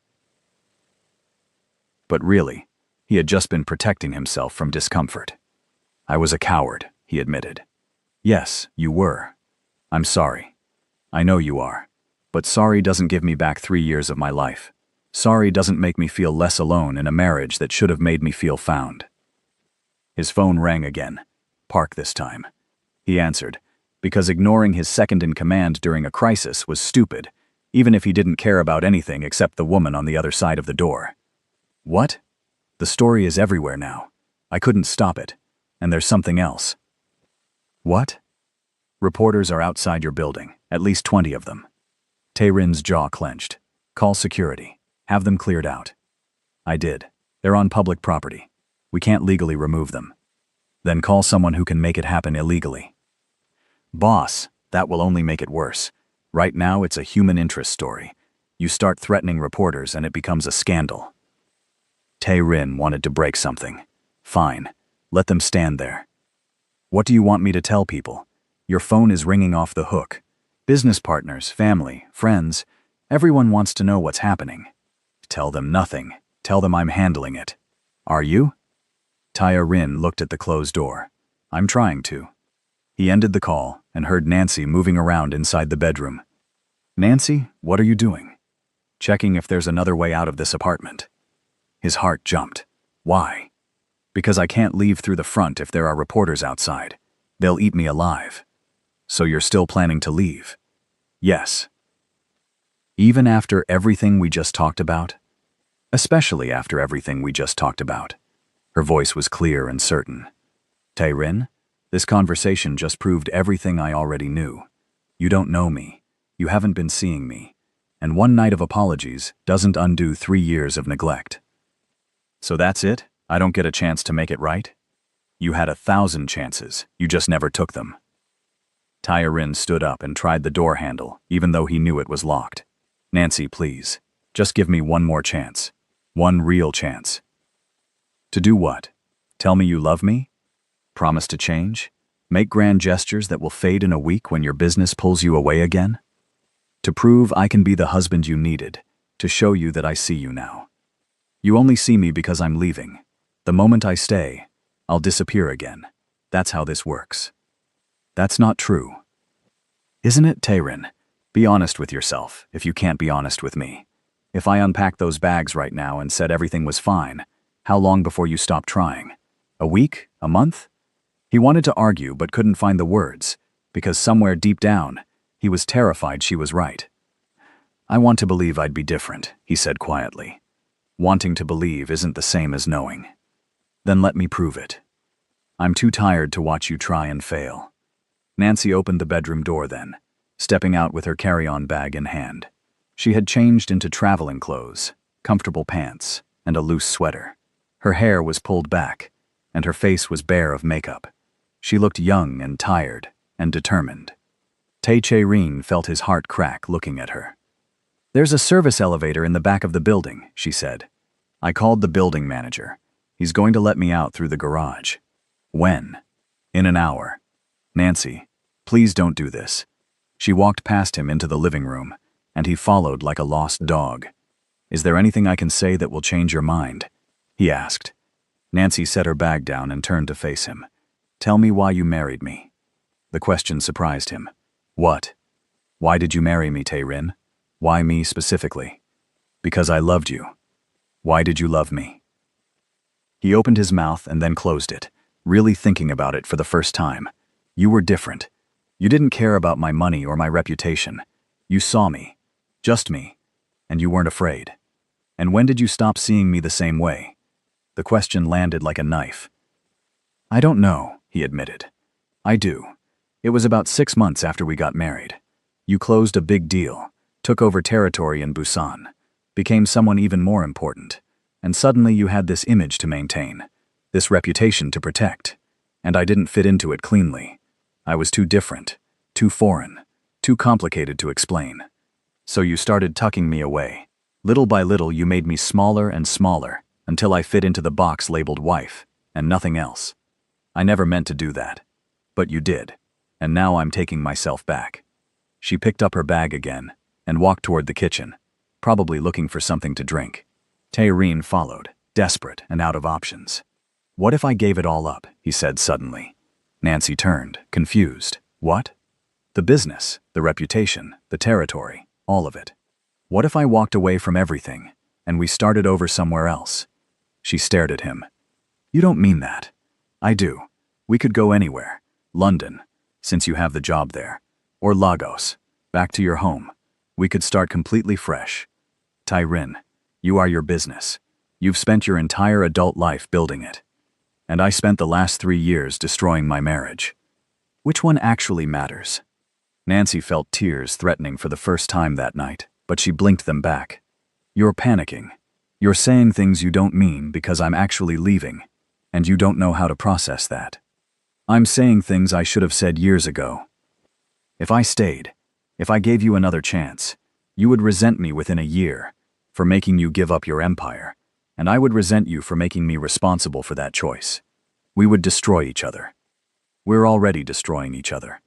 But really, he had just been protecting himself from discomfort. I was a coward, he admitted. Yes, you were. I'm sorry. I know you are. But sorry doesn't give me back 3 years of my life. Sorry doesn't make me feel less alone in a marriage that should have made me feel found. His phone rang again. Park this time. He answered, because ignoring his second-in-command during a crisis was stupid, even if he didn't care about anything except the woman on the other side of the door. What? The story is everywhere now. I couldn't stop it. And there's something else. What? Reporters are outside your building, at least 20 of them. Taerin's jaw clenched. Call security. Have them cleared out. I did. They're on public property. We can't legally remove them. Then call someone who can make it happen illegally. Boss, that will only make it worse. Right now it's a human interest story. You start threatening reporters and it becomes a scandal. Taerin wanted to break something. Fine. Let them stand there. What do you want me to tell people? Your phone is ringing off the hook. Business partners, family, friends, everyone wants to know what's happening. Tell them nothing. Tell them I'm handling it. Are you? Taerin looked at the closed door. I'm trying to. He ended the call and heard Nancy moving around inside the bedroom. Nancy, what are you doing? Checking if there's another way out of this apartment. His heart jumped. Why? Because I can't leave through the front if there are reporters outside. They'll eat me alive. So you're still planning to leave? Yes. Even after everything we just talked about? Especially after everything we just talked about. Her voice was clear and certain. Tae-rin, this conversation just proved everything I already knew. You don't know me. You haven't been seeing me. And one night of apologies doesn't undo 3 years of neglect. So that's it? I don't get a chance to make it right? You had 1,000 chances. You just never took them. Tae-rin stood up and tried the door handle, even though he knew it was locked. Nancy, please. Just give me one more chance. One real chance. To do what? Tell me you love me? Promise to change? Make grand gestures that will fade in a week when your business pulls you away again? To prove I can be the husband you needed, to show you that I see you now. You only see me because I'm leaving. The moment I stay, I'll disappear again. That's how this works. That's not true. Isn't it, Tae-rin? Be honest with yourself if you can't be honest with me. If I unpacked those bags right now and said everything was fine, how long before you stopped trying? A week? A month? He wanted to argue but couldn't find the words, because somewhere deep down, he was terrified she was right. I want to believe I'd be different, he said quietly. Wanting to believe isn't the same as knowing. Then let me prove it. I'm too tired to watch you try and fail. Nancy opened the bedroom door then, stepping out with her carry-on bag in hand. She had changed into traveling clothes, comfortable pants, and a loose sweater. Her hair was pulled back, and her face was bare of makeup. She looked young and tired and determined. Tae-rin felt his heart crack looking at her. There's a service elevator in the back of the building, she said. I called the building manager. He's going to let me out through the garage. When? In an hour. Nancy, please don't do this. She walked past him into the living room, and he followed like a lost dog. Is there anything I can say that will change your mind? He asked. Nancy set her bag down and turned to face him. Tell me why you married me. The question surprised him. What? Why did you marry me, Tae-rin? Why me specifically? Because I loved you. Why did you love me? He opened his mouth and then closed it, really thinking about it for the first time. You were different. You didn't care about my money or my reputation. You saw me. Just me. And you weren't afraid. And when did you stop seeing me the same way? The question landed like a knife. I don't know, he admitted. I do. It was about 6 months after we got married. You closed a big deal, took over territory in Busan, became someone even more important, and suddenly you had this image to maintain, this reputation to protect, and I didn't fit into it cleanly. I was too different, too foreign, too complicated to explain. So you started tucking me away. Little by little you made me smaller and smaller, until I fit into the box labeled wife, and nothing else. I never meant to do that. But you did, and now I'm taking myself back. She picked up her bag again, and walked toward the kitchen, probably looking for something to drink. Tae-rin followed, desperate and out of options. What if I gave it all up, he said suddenly. Nancy turned, confused. What? The business, the reputation, the territory, all of it. What if I walked away from everything, and we started over somewhere else? She stared at him. You don't mean that. I do. We could go anywhere. London, since you have the job there. Or Lagos, back to your home. We could start completely fresh. Tae-rin, you are your business. You've spent your entire adult life building it. And I spent the last 3 years destroying my marriage. Which one actually matters? Nancy felt tears threatening for the first time that night, but she blinked them back. You're panicking. You're saying things you don't mean because I'm actually leaving, and you don't know how to process that. I'm saying things I should have said years ago. If I stayed, if I gave you another chance, you would resent me within a year for making you give up your empire, and I would resent you for making me responsible for that choice. We would destroy each other. We're already destroying each other.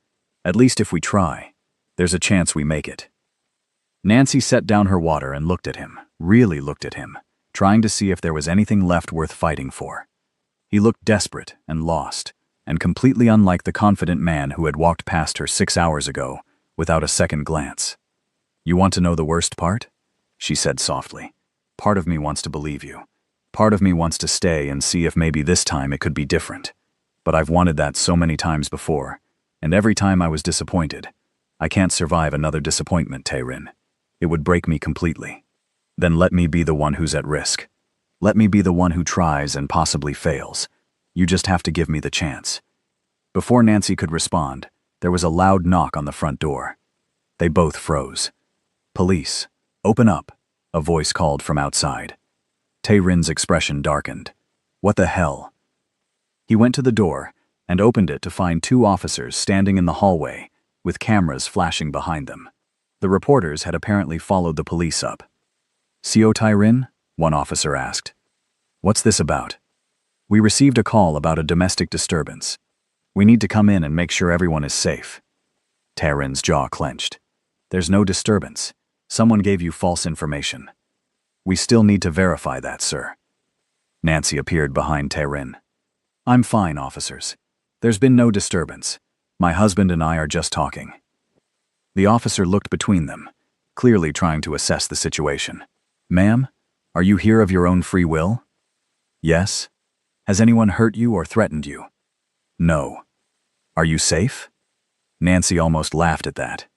At least if we try, there's a chance we make it. Nancy set down her water and looked at him, really looked at him, trying to see if there was anything left worth fighting for. He looked desperate and lost, and completely unlike the confident man who had walked past her 6 hours ago without a second glance. You want to know the worst part? She said softly. Part of me wants to believe you. Part of me wants to stay and see if maybe this time it could be different. But I've wanted that so many times before, and every time I was disappointed. I can't survive another disappointment, Taerin. It would break me completely. Then let me be the one who's at risk. Let me be the one who tries and possibly fails. You just have to give me the chance. Before Nancy could respond, there was a loud knock on the front door. They both froze. Police, open up, a voice called from outside. Taerin's expression darkened. What the hell? He went to the door and opened it to find 2 officers standing in the hallway, with cameras flashing behind them. The reporters had apparently followed the police up. "Seo Tairin?" one officer asked. "What's this about?" "We received a call about a domestic disturbance. We need to come in and make sure everyone is safe." Tairin's jaw clenched. "There's no disturbance. Someone gave you false information." "We still need to verify that, sir." Nancy appeared behind Tairin. "I'm fine, officers. There's been no disturbance. My husband and I are just talking." The officer looked between them, clearly trying to assess the situation. "Ma'am, are you here of your own free will?" "Yes." "Has anyone hurt you or threatened you?" "No." "Are you safe?" Nancy almost laughed at that.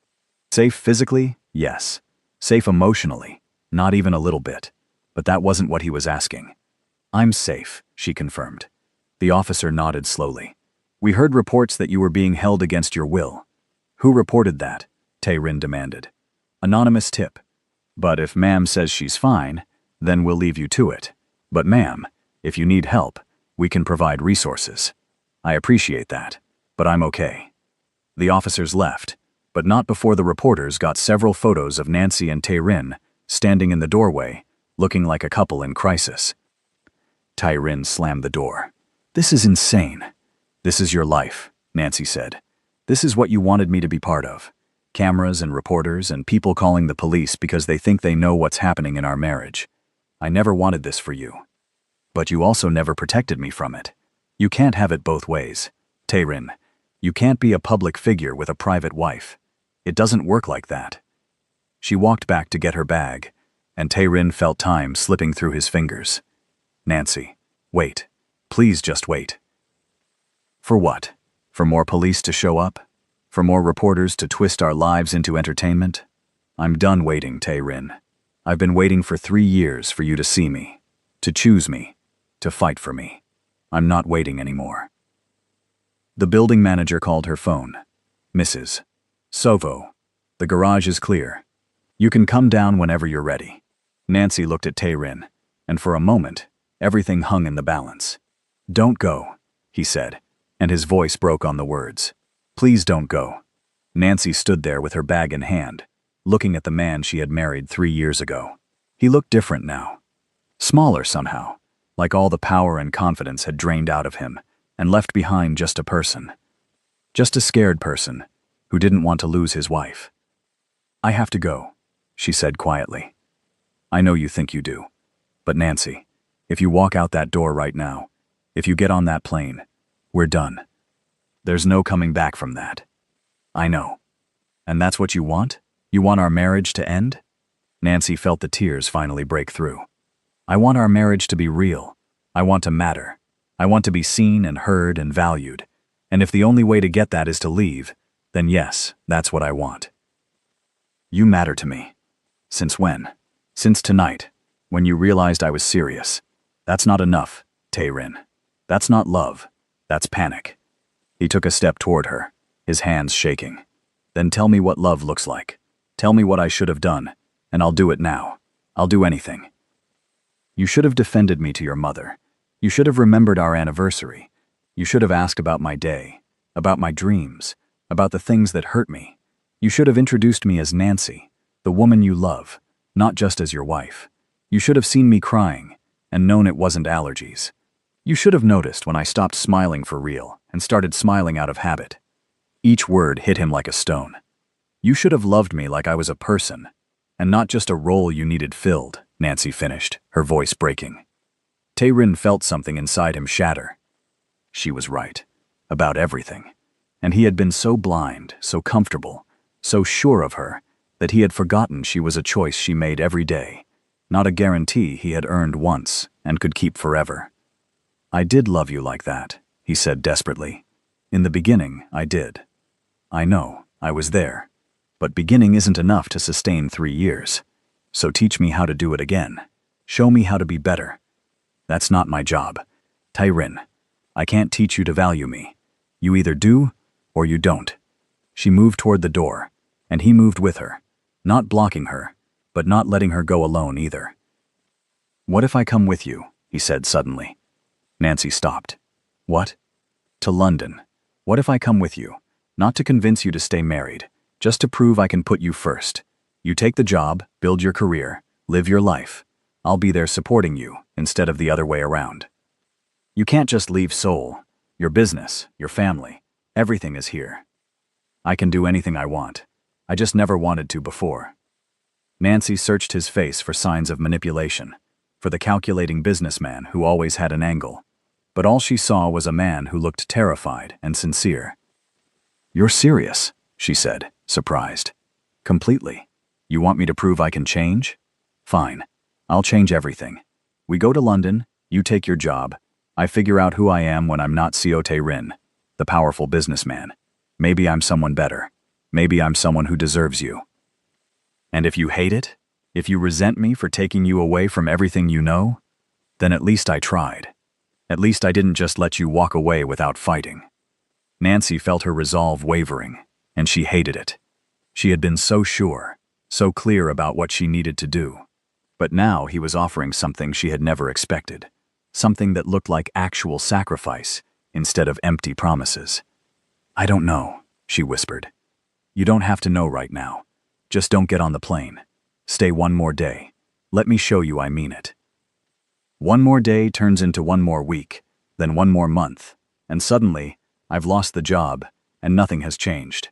Safe physically? Yes. Safe emotionally? Not even a little bit. But that wasn't what he was asking. "I'm safe," she confirmed. The officer nodded slowly. "We heard reports that you were being held against your will." "Who reported that?" Taerin demanded. "Anonymous tip. But if ma'am says she's fine, then we'll leave you to it. But ma'am, if you need help, we can provide resources." "I appreciate that, but I'm okay." The officers left, but not before the reporters got several photos of Nancy and Taerin standing in the doorway, looking like a couple in crisis. Taerin slammed the door. "This is insane." "This is your life," Nancy said. "This is what you wanted me to be part of. Cameras and reporters and people calling the police because they think they know what's happening in our marriage. I never wanted this for you. But you also never protected me from it. You can't have it both ways. Taerin, you can't be a public figure with a private wife. It doesn't work like that." She walked back to get her bag, and Taerin felt time slipping through his fingers. "Nancy, wait. Please just wait." For what? For more police to show up? For more reporters to twist our lives into entertainment? I'm done waiting, Taerin. I've been waiting for 3 years for you to see me, to choose me, to fight for me. I'm not waiting anymore. The building manager called her phone. "Mrs. Sovo, the garage is clear. You can come down whenever you're ready." Nancy looked at Taerin, and for a moment, everything hung in the balance. "Don't go," he said, and his voice broke on the words. "Please don't go." Nancy stood there with her bag in hand, looking at the man she had married 3 years ago. He looked different now. Smaller somehow, like all the power and confidence had drained out of him and left behind just a person. Just a scared person who didn't want to lose his wife. "I have to go," she said quietly. "I know you think you do. But Nancy, if you walk out that door right now, if you get on that plane, we're done. There's no coming back from that." "I know. And that's what you want? You want our marriage to end?" Nancy felt the tears finally break through. "I want our marriage to be real. I want to matter. I want to be seen and heard and valued. And if the only way to get that is to leave, then yes, that's what I want." "You matter to me." "Since when?" "Since tonight, when you realized I was serious. That's not enough, Taerin. That's not love. That's panic." He took a step toward her, his hands shaking. "Then tell me what love looks like. Tell me what I should have done, and I'll do it now. I'll do anything." "You should have defended me to your mother. You should have remembered our anniversary. You should have asked about my day, about my dreams, about the things that hurt me. You should have introduced me as Nancy, the woman you love, not just as your wife. You should have seen me crying and known it wasn't allergies. You should have noticed when I stopped smiling for real and started smiling out of habit." Each word hit him like a stone. "You should have loved me like I was a person, and not just a role you needed filled," Nancy finished, her voice breaking. Taerin felt something inside him shatter. She was right. About everything. And he had been so blind, so comfortable, so sure of her, that he had forgotten she was a choice she made every day. not a guarantee he had earned once and could keep forever. "I did love you like that," he said desperately. "In the beginning, I did. I know, I was there. But beginning isn't enough to sustain 3 years. So teach me how to do it again. Show me how to be better." "That's not my job. Tyrin, I can't teach you to value me. You either do or you don't." She moved toward the door, and he moved with her, not blocking her, but not letting her go alone either. "What if I come with you?" he said suddenly. Nancy stopped. "What?" "To London. What if I come with you? Not to convince you to stay married, just to prove I can put you first. You take the job, build your career, live your life. I'll be there supporting you instead of the other way around. You can't just leave Seoul. Your business, your family, everything is here. I can do anything I want. I just never wanted to before." Nancy searched his face for signs of manipulation, for the calculating businessman who always had an angle. But all she saw was a man who looked terrified and sincere. "You're serious," she said, surprised. "Completely. You want me to prove I can change? Fine. I'll change everything. We go to London, you take your job. I figure out who I am when I'm not Seotae Rin, the powerful businessman. Maybe I'm someone better. Maybe I'm someone who deserves you. And if you hate it, if you resent me for taking you away from everything you know, then at least I tried. At least I didn't just let you walk away without fighting." Nancy felt her resolve wavering, and she hated it. She had been so sure, so clear about what she needed to do. But now he was offering something she had never expected, something that looked like actual sacrifice instead of empty promises. "I don't know," she whispered. "You don't have to know right now. Just don't get on the plane. Stay one more day. Let me show you I mean it." One more day turns into one more week, then one more month, and suddenly, I've lost the job, and nothing has changed.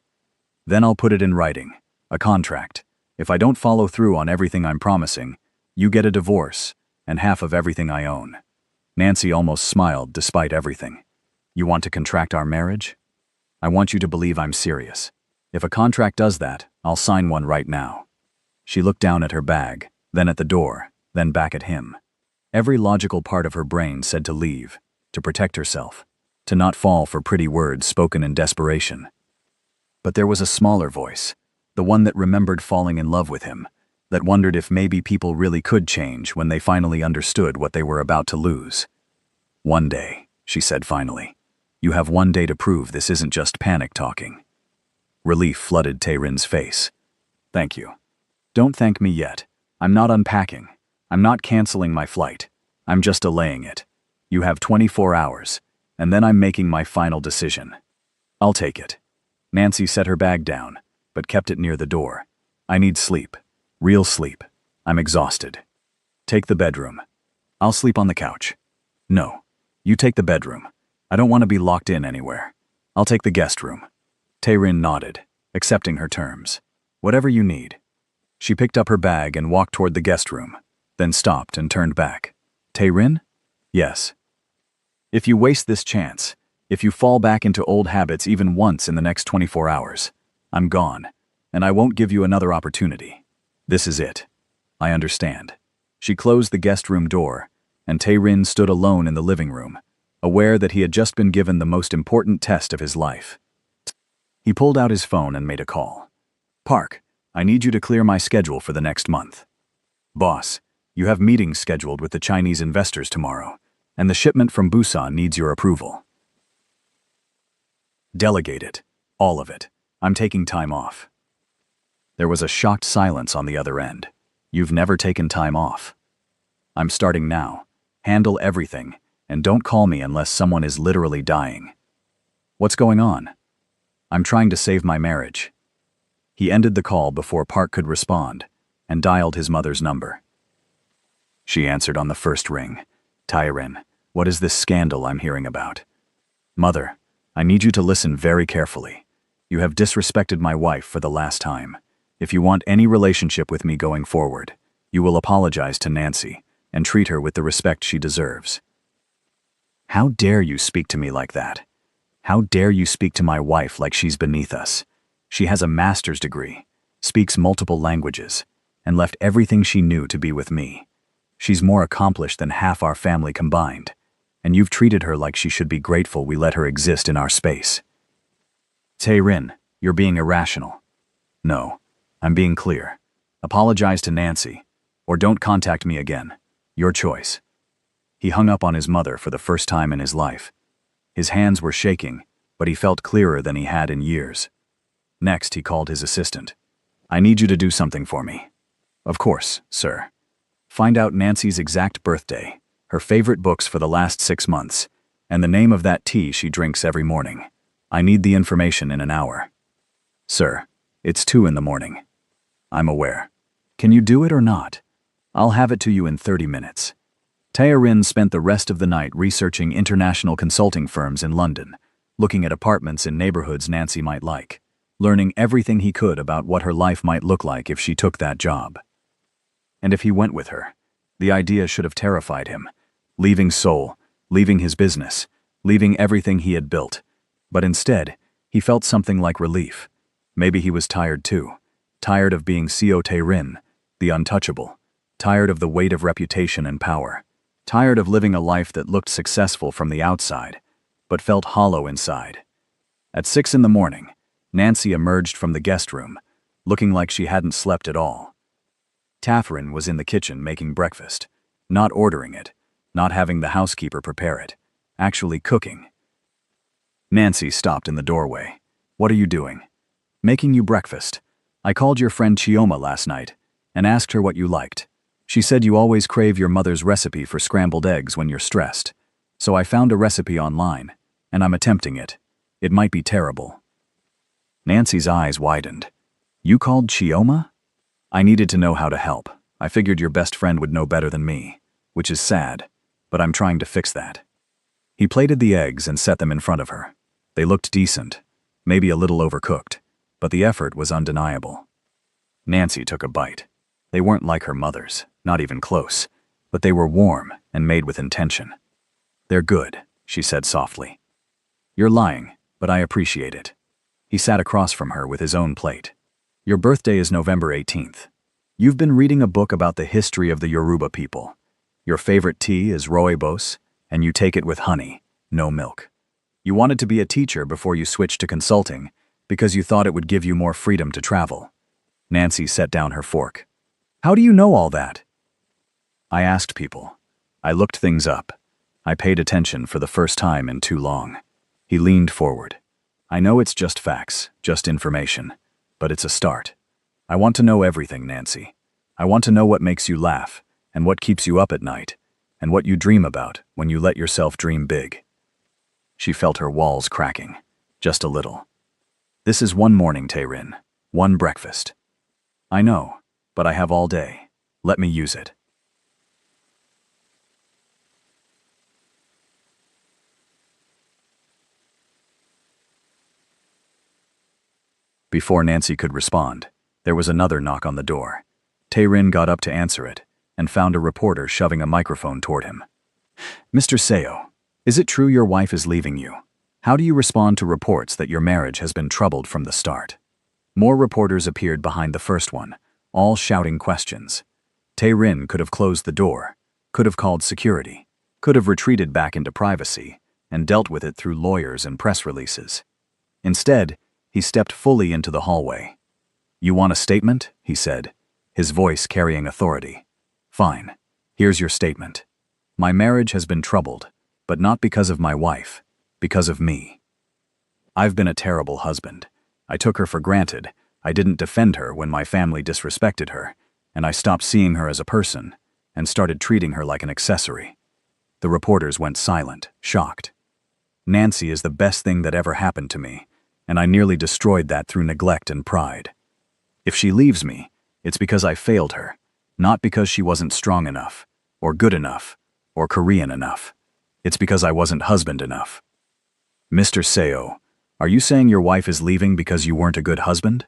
Then I'll put it in writing, a contract. If I don't follow through on everything I'm promising, you get a divorce, and half of everything I own. Nancy almost smiled despite everything. "You want to contract our marriage? I want you to believe I'm serious. If a contract does that, I'll sign one right now." She looked down at her bag, then at the door, then back at him. Every logical part of her brain said to leave, to protect herself, to not fall for pretty words spoken in desperation. But there was a smaller voice, the one that remembered falling in love with him, that wondered if maybe people really could change when they finally understood what they were about to lose. "One day," she said finally. "You have one day to prove this isn't just panic talking." Relief flooded Tae-rin's face. "Thank you. Don't thank me yet. I'm not unpacking. I'm not canceling my flight. I'm just delaying it. You have 24 hours, and then I'm making my final decision. I'll take it." Nancy set her bag down, but kept it near the door. "I need sleep. Real sleep. I'm exhausted." "Take the bedroom." "I'll sleep on the couch." "No. You take the bedroom. I don't want to be locked in anywhere. I'll take the guest room." Tae-rin nodded, accepting her terms. "Whatever you need." She picked up her bag and walked toward the guest room, then stopped and turned back. "Tae-rin?" "Yes." "If you waste this chance, if you fall back into old habits even once in the next 24 hours, I'm gone, and I won't give you another opportunity. This is it. I understand." She closed the guest room door, and Tae-rin stood alone in the living room, aware that he had just been given the most important test of his life. He pulled out his phone and made a call. "Park, I need you to clear my schedule for the next month." "Boss, you have meetings scheduled with the Chinese investors tomorrow, and the shipment from Busan needs your approval." "Delegate it. All of it. I'm taking time off." There was a shocked silence on the other end. "You've never taken time off." "I'm starting now. Handle everything, and don't call me unless someone is literally dying." "What's going on?" "I'm trying to save my marriage." He ended the call before Park could respond, and dialed his mother's number. She answered on the first ring. "Tae-rin, what is this scandal I'm hearing about?" "Mother, I need you to listen very carefully. You have disrespected my wife for the last time. If you want any relationship with me going forward, you will apologize to Nancy and treat her with the respect she deserves." "How dare you speak to me like that? How dare you speak to my wife like she's beneath us? She has a master's degree, speaks multiple languages, and left everything she knew to be with me. She's more accomplished than half our family combined, and you've treated her like she should be grateful we let her exist in our space. Tae-rin, you're being irrational. No, I'm being clear. Apologize to Nancy, or don't contact me again. Your choice. He hung up on his mother for the first time in his life. His hands were shaking, but he felt clearer than he had in years. Next, he called his assistant. I need you to do something for me. Of course, sir. Find out Nancy's exact birthday, her favorite books for the last 6 months, and the name of that tea she drinks every morning. I need the information in an hour. Sir, it's 2 in the morning. I'm aware. Can you do it or not? I'll have it to you in 30 minutes. Tae-rin spent the rest of the night researching international consulting firms in London, looking at apartments in neighborhoods Nancy might like, learning everything he could about what her life might look like if she took that job. And if he went with her, the idea should have terrified him. Leaving Seoul, leaving his business, leaving everything he had built. But instead, he felt something like relief. Maybe he was tired too. Tired of being Seo Tae-rin, the untouchable. Tired of the weight of reputation and power. Tired of living a life that looked successful from the outside, but felt hollow inside. At 6 in the morning, Nancy emerged from the guest room, looking like she hadn't slept at all. Tae-rin was in the kitchen making breakfast, not ordering it, not having the housekeeper prepare it, actually cooking. Nancy stopped in the doorway. What are you doing? Making you breakfast. I called your friend Chioma last night and asked her what you liked. She said you always crave your mother's recipe for scrambled eggs when you're stressed. So I found a recipe online, and I'm attempting it. It might be terrible. Nancy's eyes widened. You called Chioma? I needed to know how to help. I figured your best friend would know better than me, which is sad, but I'm trying to fix that. He plated the eggs and set them in front of her. They looked decent, maybe a little overcooked, but the effort was undeniable. Nancy took a bite. They weren't like her mother's, not even close, but they were warm and made with intention. They're good, she said softly. You're lying, but I appreciate it. He sat across from her with his own plate. Your birthday is November 18th. You've been reading a book about the history of the Yoruba people. Your favorite tea is rooibos, and you take it with honey, no milk. You wanted to be a teacher before you switched to consulting because you thought it would give you more freedom to travel. Nancy set down her fork. How do you know all that? I asked people. I looked things up. I paid attention for the first time in too long. He leaned forward. I know it's just facts, just information, but it's a start. I want to know everything, Nancy. I want to know what makes you laugh, and what keeps you up at night, and what you dream about when you let yourself dream big. She felt her walls cracking, just a little. This is one morning, Tae-rin, one breakfast. I know, but I have all day. Let me use it. Before Nancy could respond, there was another knock on the door. Tae-rin got up to answer it and found a reporter shoving a microphone toward him. Mr. Seo, is it true your wife is leaving you? How do you respond to reports that your marriage has been troubled from the start? More reporters appeared behind the first one, all shouting questions. Tae-rin could have closed the door, could have called security, could have retreated back into privacy and dealt with it through lawyers and press releases. Instead, he stepped fully into the hallway. You want a statement? He said, his voice carrying authority. Fine. Here's your statement. My marriage has been troubled, but not because of my wife, because of me. I've been a terrible husband. I took her for granted. I didn't defend her when my family disrespected her, and I stopped seeing her as a person and started treating her like an accessory. The reporters went silent, shocked. Nancy is the best thing that ever happened to me, and I nearly destroyed that through neglect and pride. If she leaves me, it's because I failed her, not because she wasn't strong enough, or good enough, or Korean enough. It's because I wasn't husband enough. Mr. Seo, are you saying your wife is leaving because you weren't a good husband?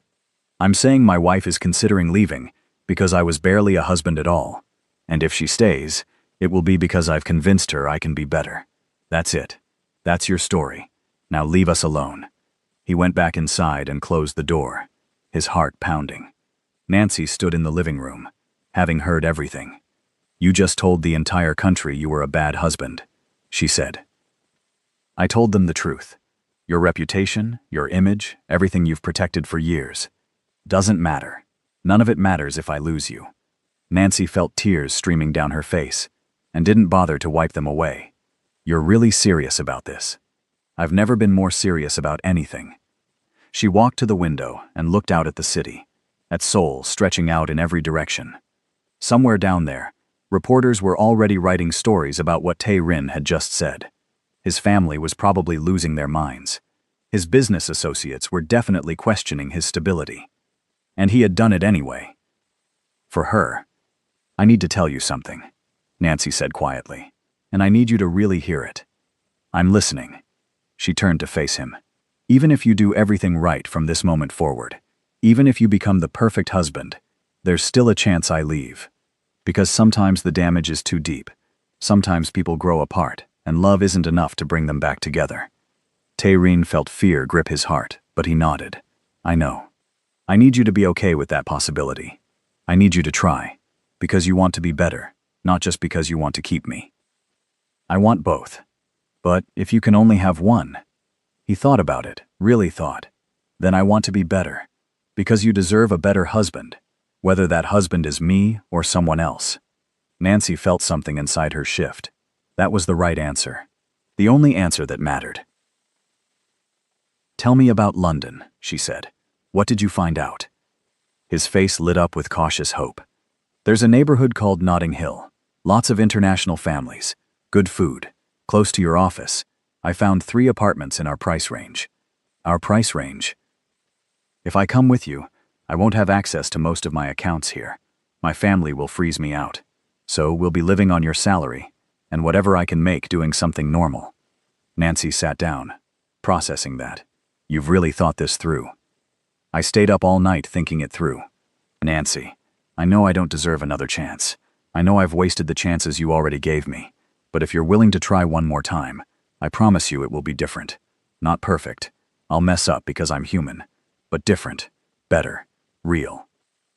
I'm saying my wife is considering leaving because I was barely a husband at all, and if she stays, it will be because I've convinced her I can be better. That's it. That's your story. Now leave us alone. He went back inside and closed the door, his heart pounding. Nancy stood in the living room, having heard everything. You just told the entire country you were a bad husband, she said. I told them the truth. Your reputation, your image, everything you've protected for years. Doesn't matter. None of it matters if I lose you. Nancy felt tears streaming down her face and didn't bother to wipe them away. You're really serious about this. I've never been more serious about anything. She walked to the window and looked out at the city, at Seoul stretching out in every direction. Somewhere down there, reporters were already writing stories about what Tae-rin had just said. His family was probably losing their minds. His business associates were definitely questioning his stability. And he had done it anyway. For her, I need to tell you something, Nancy said quietly, and I need you to really hear it. I'm listening. She turned to face him. Even if you do everything right from this moment forward, even if you become the perfect husband, there's still a chance I leave. Because sometimes the damage is too deep. Sometimes people grow apart, and love isn't enough to bring them back together. Tae-rin felt fear grip his heart, but he nodded. I know. I need you to be okay with that possibility. I need you to try, because you want to be better, not just because you want to keep me. I want both. But if you can only have one, he thought about it, really thought. Then I want to be better, because you deserve a better husband, whether that husband is me or someone else. Nancy felt something inside her shift. That was the right answer. The only answer that mattered. Tell me about London, she said. What did you find out? His face lit up with cautious hope. There's a neighborhood called Notting Hill. Lots of international families. Good food. Close to your office. I found 3 apartments in our price range. Our price range? If I come with you, I won't have access to most of my accounts here. My family will freeze me out. So we'll be living on your salary, and whatever I can make doing something normal. Nancy sat down, processing that. You've really thought this through. I stayed up all night thinking it through. Nancy, I know I don't deserve another chance. I know I've wasted the chances you already gave me. But if you're willing to try one more time, I promise you it will be different. Not perfect. I'll mess up because I'm human. But different. Better. Real.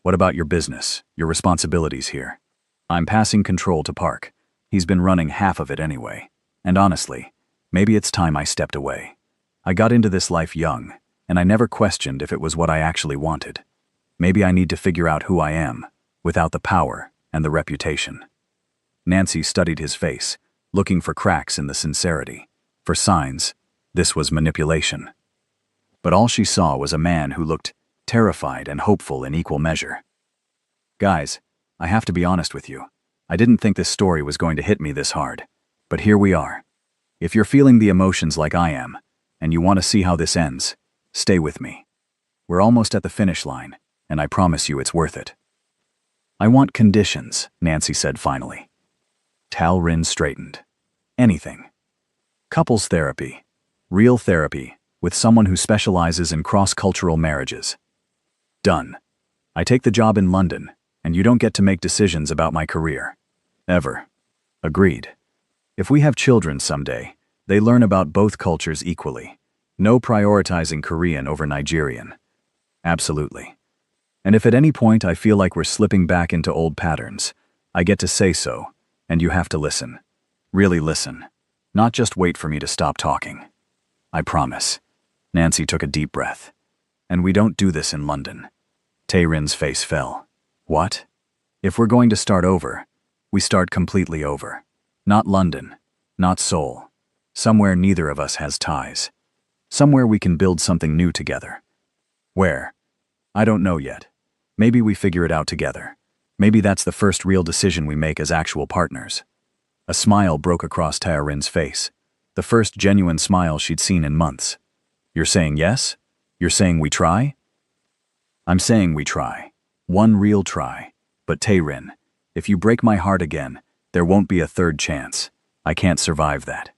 What about your business, your responsibilities here? I'm passing control to Park. He's been running half of it anyway. And honestly, maybe it's time I stepped away. I got into this life young, and I never questioned if it was what I actually wanted. Maybe I need to figure out who I am, without the power and the reputation. Nancy studied his face, looking for cracks in the sincerity, for signs. This was manipulation. But all she saw was a man who looked terrified and hopeful in equal measure. Guys, I have to be honest with you. I didn't think this story was going to hit me this hard. But here we are. If you're feeling the emotions like I am, and you want to see how this ends, stay with me. We're almost at the finish line, and I promise you it's worth it. I want conditions, Nancy said finally. Tae-rin straightened. Anything. Couples therapy. Real therapy, with someone who specializes in cross-cultural marriages. Done. I take the job in London, and you don't get to make decisions about my career. Ever. Agreed. If we have children someday, they learn about both cultures equally. No prioritizing Korean over Nigerian. Absolutely. And if at any point I feel like we're slipping back into old patterns, I get to say so, and you have to listen. Really listen. Not just wait for me to stop talking. I promise. Nancy took a deep breath. And we don't do this in London. Tae-rin's face fell. What? If we're going to start over, we start completely over. Not London. Not Seoul. Somewhere neither of us has ties. Somewhere we can build something new together. Where? I don't know yet. Maybe we figure it out together. Maybe that's the first real decision we make as actual partners. A smile broke across Tae-rin's face. The first genuine smile she'd seen in months. You're saying yes? You're saying we try? I'm saying we try. One real try. But Tae-rin, if you break my heart again, there won't be a third chance. I can't survive that.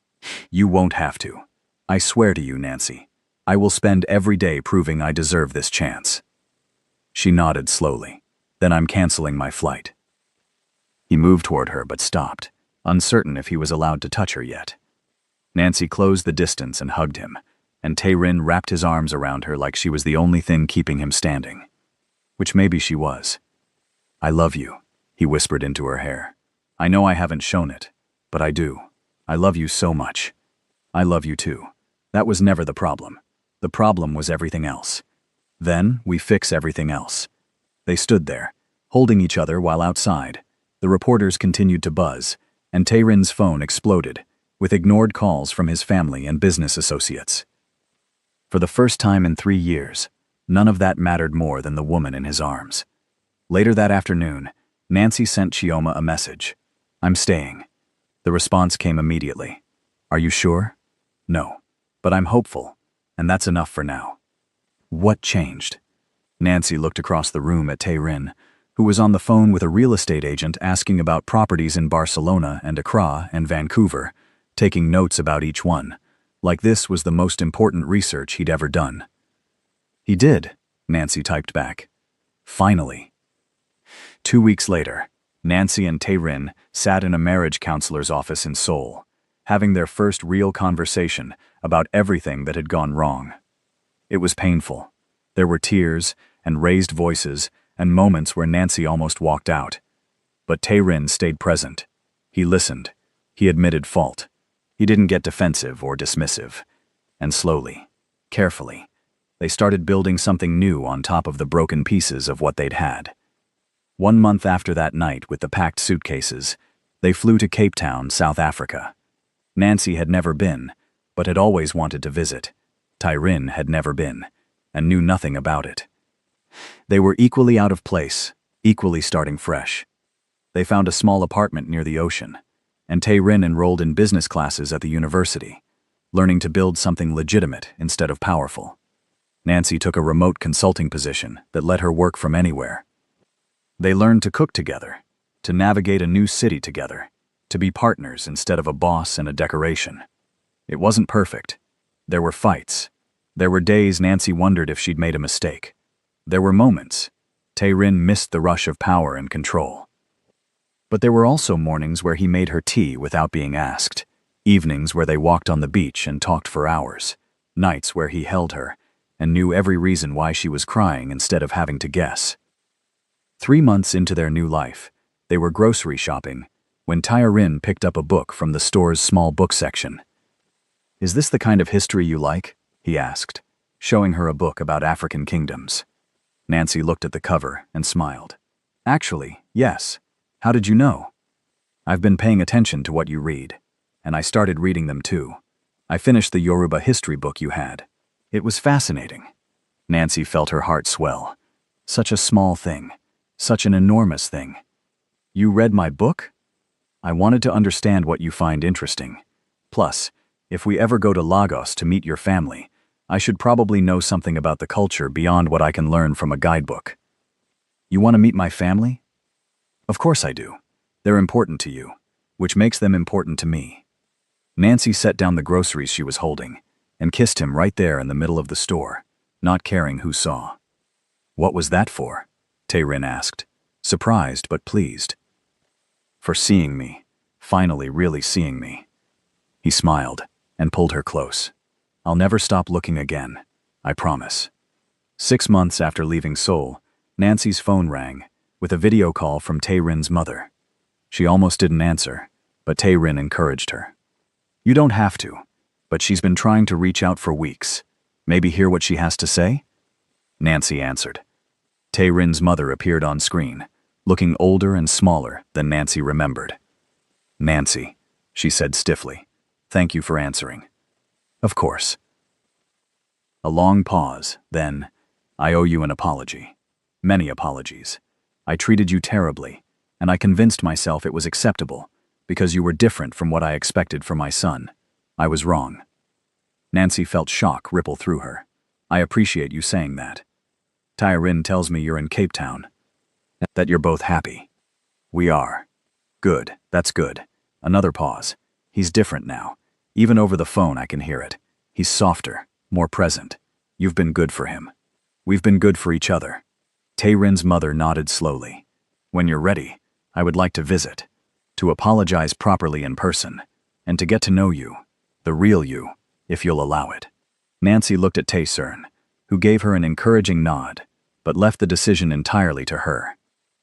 You won't have to. I swear to you, Nancy. I will spend every day proving I deserve this chance. She nodded slowly. Then I'm canceling my flight. He moved toward her but stopped, uncertain if he was allowed to touch her yet. Nancy closed the distance and hugged him, and Tae-rin wrapped his arms around her like she was the only thing keeping him standing. Which maybe she was. I love you, he whispered into her hair. I know I haven't shown it, but I do. I love you so much. I love you too. That was never the problem. The problem was everything else. Then we fix everything else. They stood there, holding each other while outside. The reporters continued to buzz, and Tae-rin's phone exploded, with ignored calls from his family and business associates. For the first time in 3 years, none of that mattered more than the woman in his arms. Later that afternoon, Nancy sent Chioma a message. "I'm staying." The response came immediately. "Are you sure?" "No, but I'm hopeful, and that's enough for now." What changed? Nancy looked across the room at Tae-rin, who was on the phone with a real estate agent asking about properties in Barcelona and Accra and Vancouver, taking notes about each one, like this was the most important research he'd ever done. "He did," Nancy typed back. "Finally." 2 weeks later, Nancy and Tae-rin sat in a marriage counselor's office in Seoul, having their first real conversation about everything that had gone wrong. It was painful. There were tears and raised voices and moments where Nancy almost walked out. But Tae-rin stayed present. He listened. He admitted fault. He didn't get defensive or dismissive. And slowly, carefully, they started building something new on top of the broken pieces of what they'd had. 1 month after that night with the packed suitcases, they flew to Cape Town, South Africa. Nancy had never been, but had always wanted to visit. Tae-rin had never been, and knew nothing about it. They were equally out of place, equally starting fresh. They found a small apartment near the ocean, and Tae-rin enrolled in business classes at the university, learning to build something legitimate instead of powerful. Nancy took a remote consulting position that let her work from anywhere. They learned to cook together, to navigate a new city together, to be partners instead of a boss and a decoration. It wasn't perfect. There were fights. There were days Nancy wondered if she'd made a mistake. There were moments. Tae-rin missed the rush of power and control. But there were also mornings where he made her tea without being asked, evenings where they walked on the beach and talked for hours, nights where he held her and knew every reason why she was crying instead of having to guess. 3 months into their new life, they were grocery shopping when Tae-rin picked up a book from the store's small book section. "Is this the kind of history you like?" he asked, showing her a book about African kingdoms. Nancy looked at the cover and smiled. "Actually, yes. How did you know?" "I've been paying attention to what you read, and I started reading them too. I finished the Yoruba history book you had. It was fascinating." Nancy felt her heart swell. Such a small thing. Such an enormous thing. "You read my book?" "I wanted to understand what you find interesting. Plus, if we ever go to Lagos to meet your family, I should probably know something about the culture beyond what I can learn from a guidebook." "You want to meet my family?" "Of course I do. They're important to you, which makes them important to me." Nancy set down the groceries she was holding and kissed him right there in the middle of the store, not caring who saw. "What was that for?" Tae-rin asked, surprised but pleased. "For seeing me, finally really seeing me." He smiled and pulled her close. "I'll never stop looking again, I promise." 6 months after leaving Seoul, Nancy's phone rang, with a video call from Tae-rin's mother. She almost didn't answer, but Tae-rin encouraged her. "You don't have to, but she's been trying to reach out for weeks. Maybe hear what she has to say?" Nancy answered. Tae-rin's mother appeared on screen, looking older and smaller than Nancy remembered. "Nancy," she said stiffly, "thank you for answering." "Of course." A long pause, then, "I owe you an apology. Many apologies. I treated you terribly, and I convinced myself it was acceptable, because you were different from what I expected for my son. I was wrong." Nancy felt shock ripple through her. "I appreciate you saying that. Tae-rin tells me you're in Cape Town. That you're both happy." "We are." "Good, that's good." Another pause. "He's different now. Even over the phone I can hear it. He's softer, more present. You've been good for him. We've been good for each other." Tae-rin's mother nodded slowly. "When you're ready, I would like to visit, to apologize properly in person, and to get to know you, the real you, if you'll allow it." Nancy looked at Tae-seun, who gave her an encouraging nod, but left the decision entirely to her.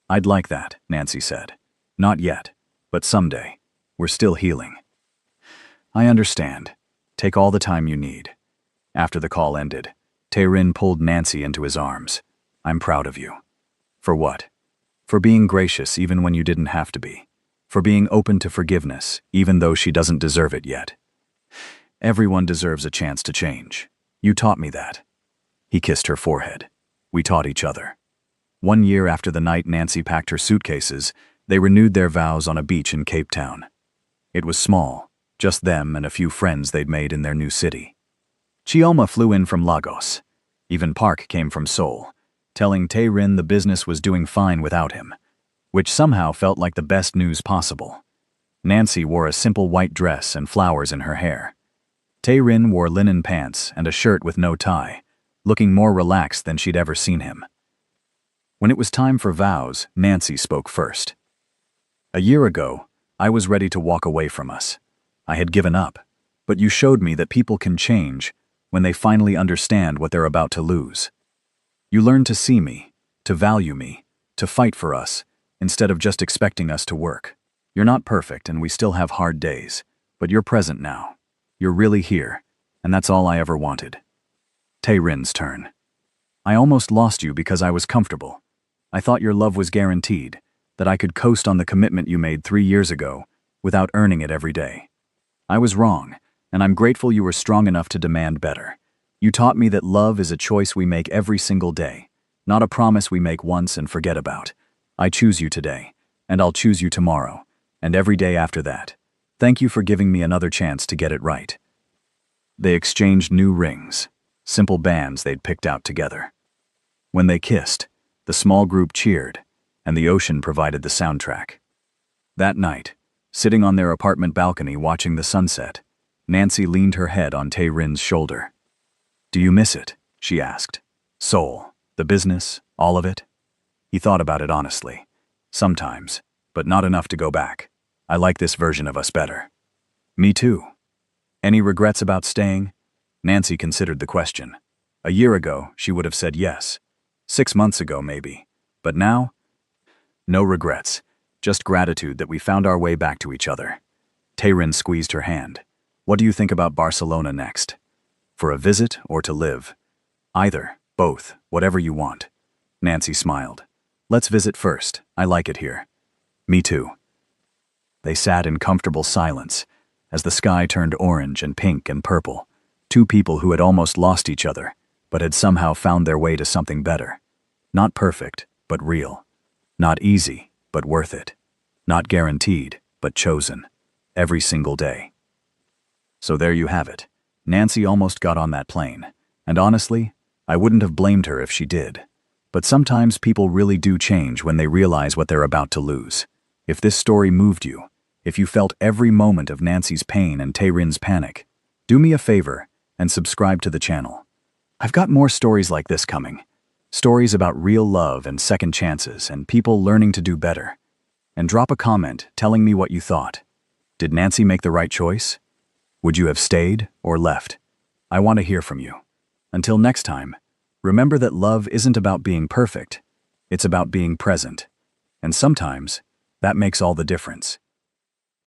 "I'd like that," Nancy said. "Not yet. But someday, we're still healing. I understand. Take all the time you need. After the call ended, Tae-rin pulled Nancy into his arms. I'm proud of you. For what? For being gracious even when you didn't have to be. For being open to forgiveness, even though she doesn't deserve it yet. Everyone deserves a chance to change. You taught me that. He kissed her forehead. We taught each other. 1 year after the night Nancy packed her suitcases, they renewed their vows on a beach in Cape Town. It was small, just them and a few friends they'd made in their new city. Chioma flew in from Lagos. Even Park came from Seoul, telling Tae-rin the business was doing fine without him, which somehow felt like the best news possible. Nancy wore a simple white dress and flowers in her hair. Tae-rin wore linen pants and a shirt with no tie, looking more relaxed than she'd ever seen him. When it was time for vows, Nancy spoke first. A year ago, I was ready to walk away from us. I had given up, but you showed me that people can change when they finally understand what they're about to lose. You learned to see me, to value me, to fight for us, instead of just expecting us to work. You're not perfect and we still have hard days, but you're present now. You're really here, and that's all I ever wanted. Tae-rin's turn. I almost lost you because I was comfortable. I thought your love was guaranteed, that I could coast on the commitment you made 3 years ago without earning it every day. I was wrong, and I'm grateful you were strong enough to demand better. You taught me that love is a choice we make every single day, not a promise we make once and forget about. I choose you today, and I'll choose you tomorrow, and every day after that. Thank you for giving me another chance to get it right. They exchanged new rings, simple bands they'd picked out together. When they kissed, the small group cheered, and the ocean provided the soundtrack. That night, sitting on their apartment balcony watching the sunset, Nancy leaned her head on Tae-rin's shoulder. Do you miss it? She asked. Seoul, the business, all of it? He thought about it honestly. Sometimes, but not enough to go back. I like this version of us better. Me too. Any regrets about staying? Nancy considered the question. A year ago, she would have said yes. 6 months ago, maybe. But now? No regrets. Just gratitude that we found our way back to each other. Tae-rin squeezed her hand. What do you think about Barcelona next? For a visit or to live? Either, both, whatever you want. Nancy smiled. Let's visit first. I like it here. Me too. They sat in comfortable silence as the sky turned orange and pink and purple. Two people who had almost lost each other, but had somehow found their way to something better. Not perfect, but real. Not easy, but worth it. Not guaranteed, but chosen. Every single day. So there you have it. Nancy almost got on that plane. And honestly, I wouldn't have blamed her if she did. But sometimes people really do change when they realize what they're about to lose. If this story moved you, if you felt every moment of Nancy's pain and Tae-rin's panic, do me a favor and subscribe to the channel. I've got more stories like this coming. Stories about real love and second chances and people learning to do better. And drop a comment telling me what you thought. Did Nancy make the right choice? Would you have stayed or left? I want to hear from you. Until next time, remember that love isn't about being perfect. It's about being present. And sometimes, that makes all the difference.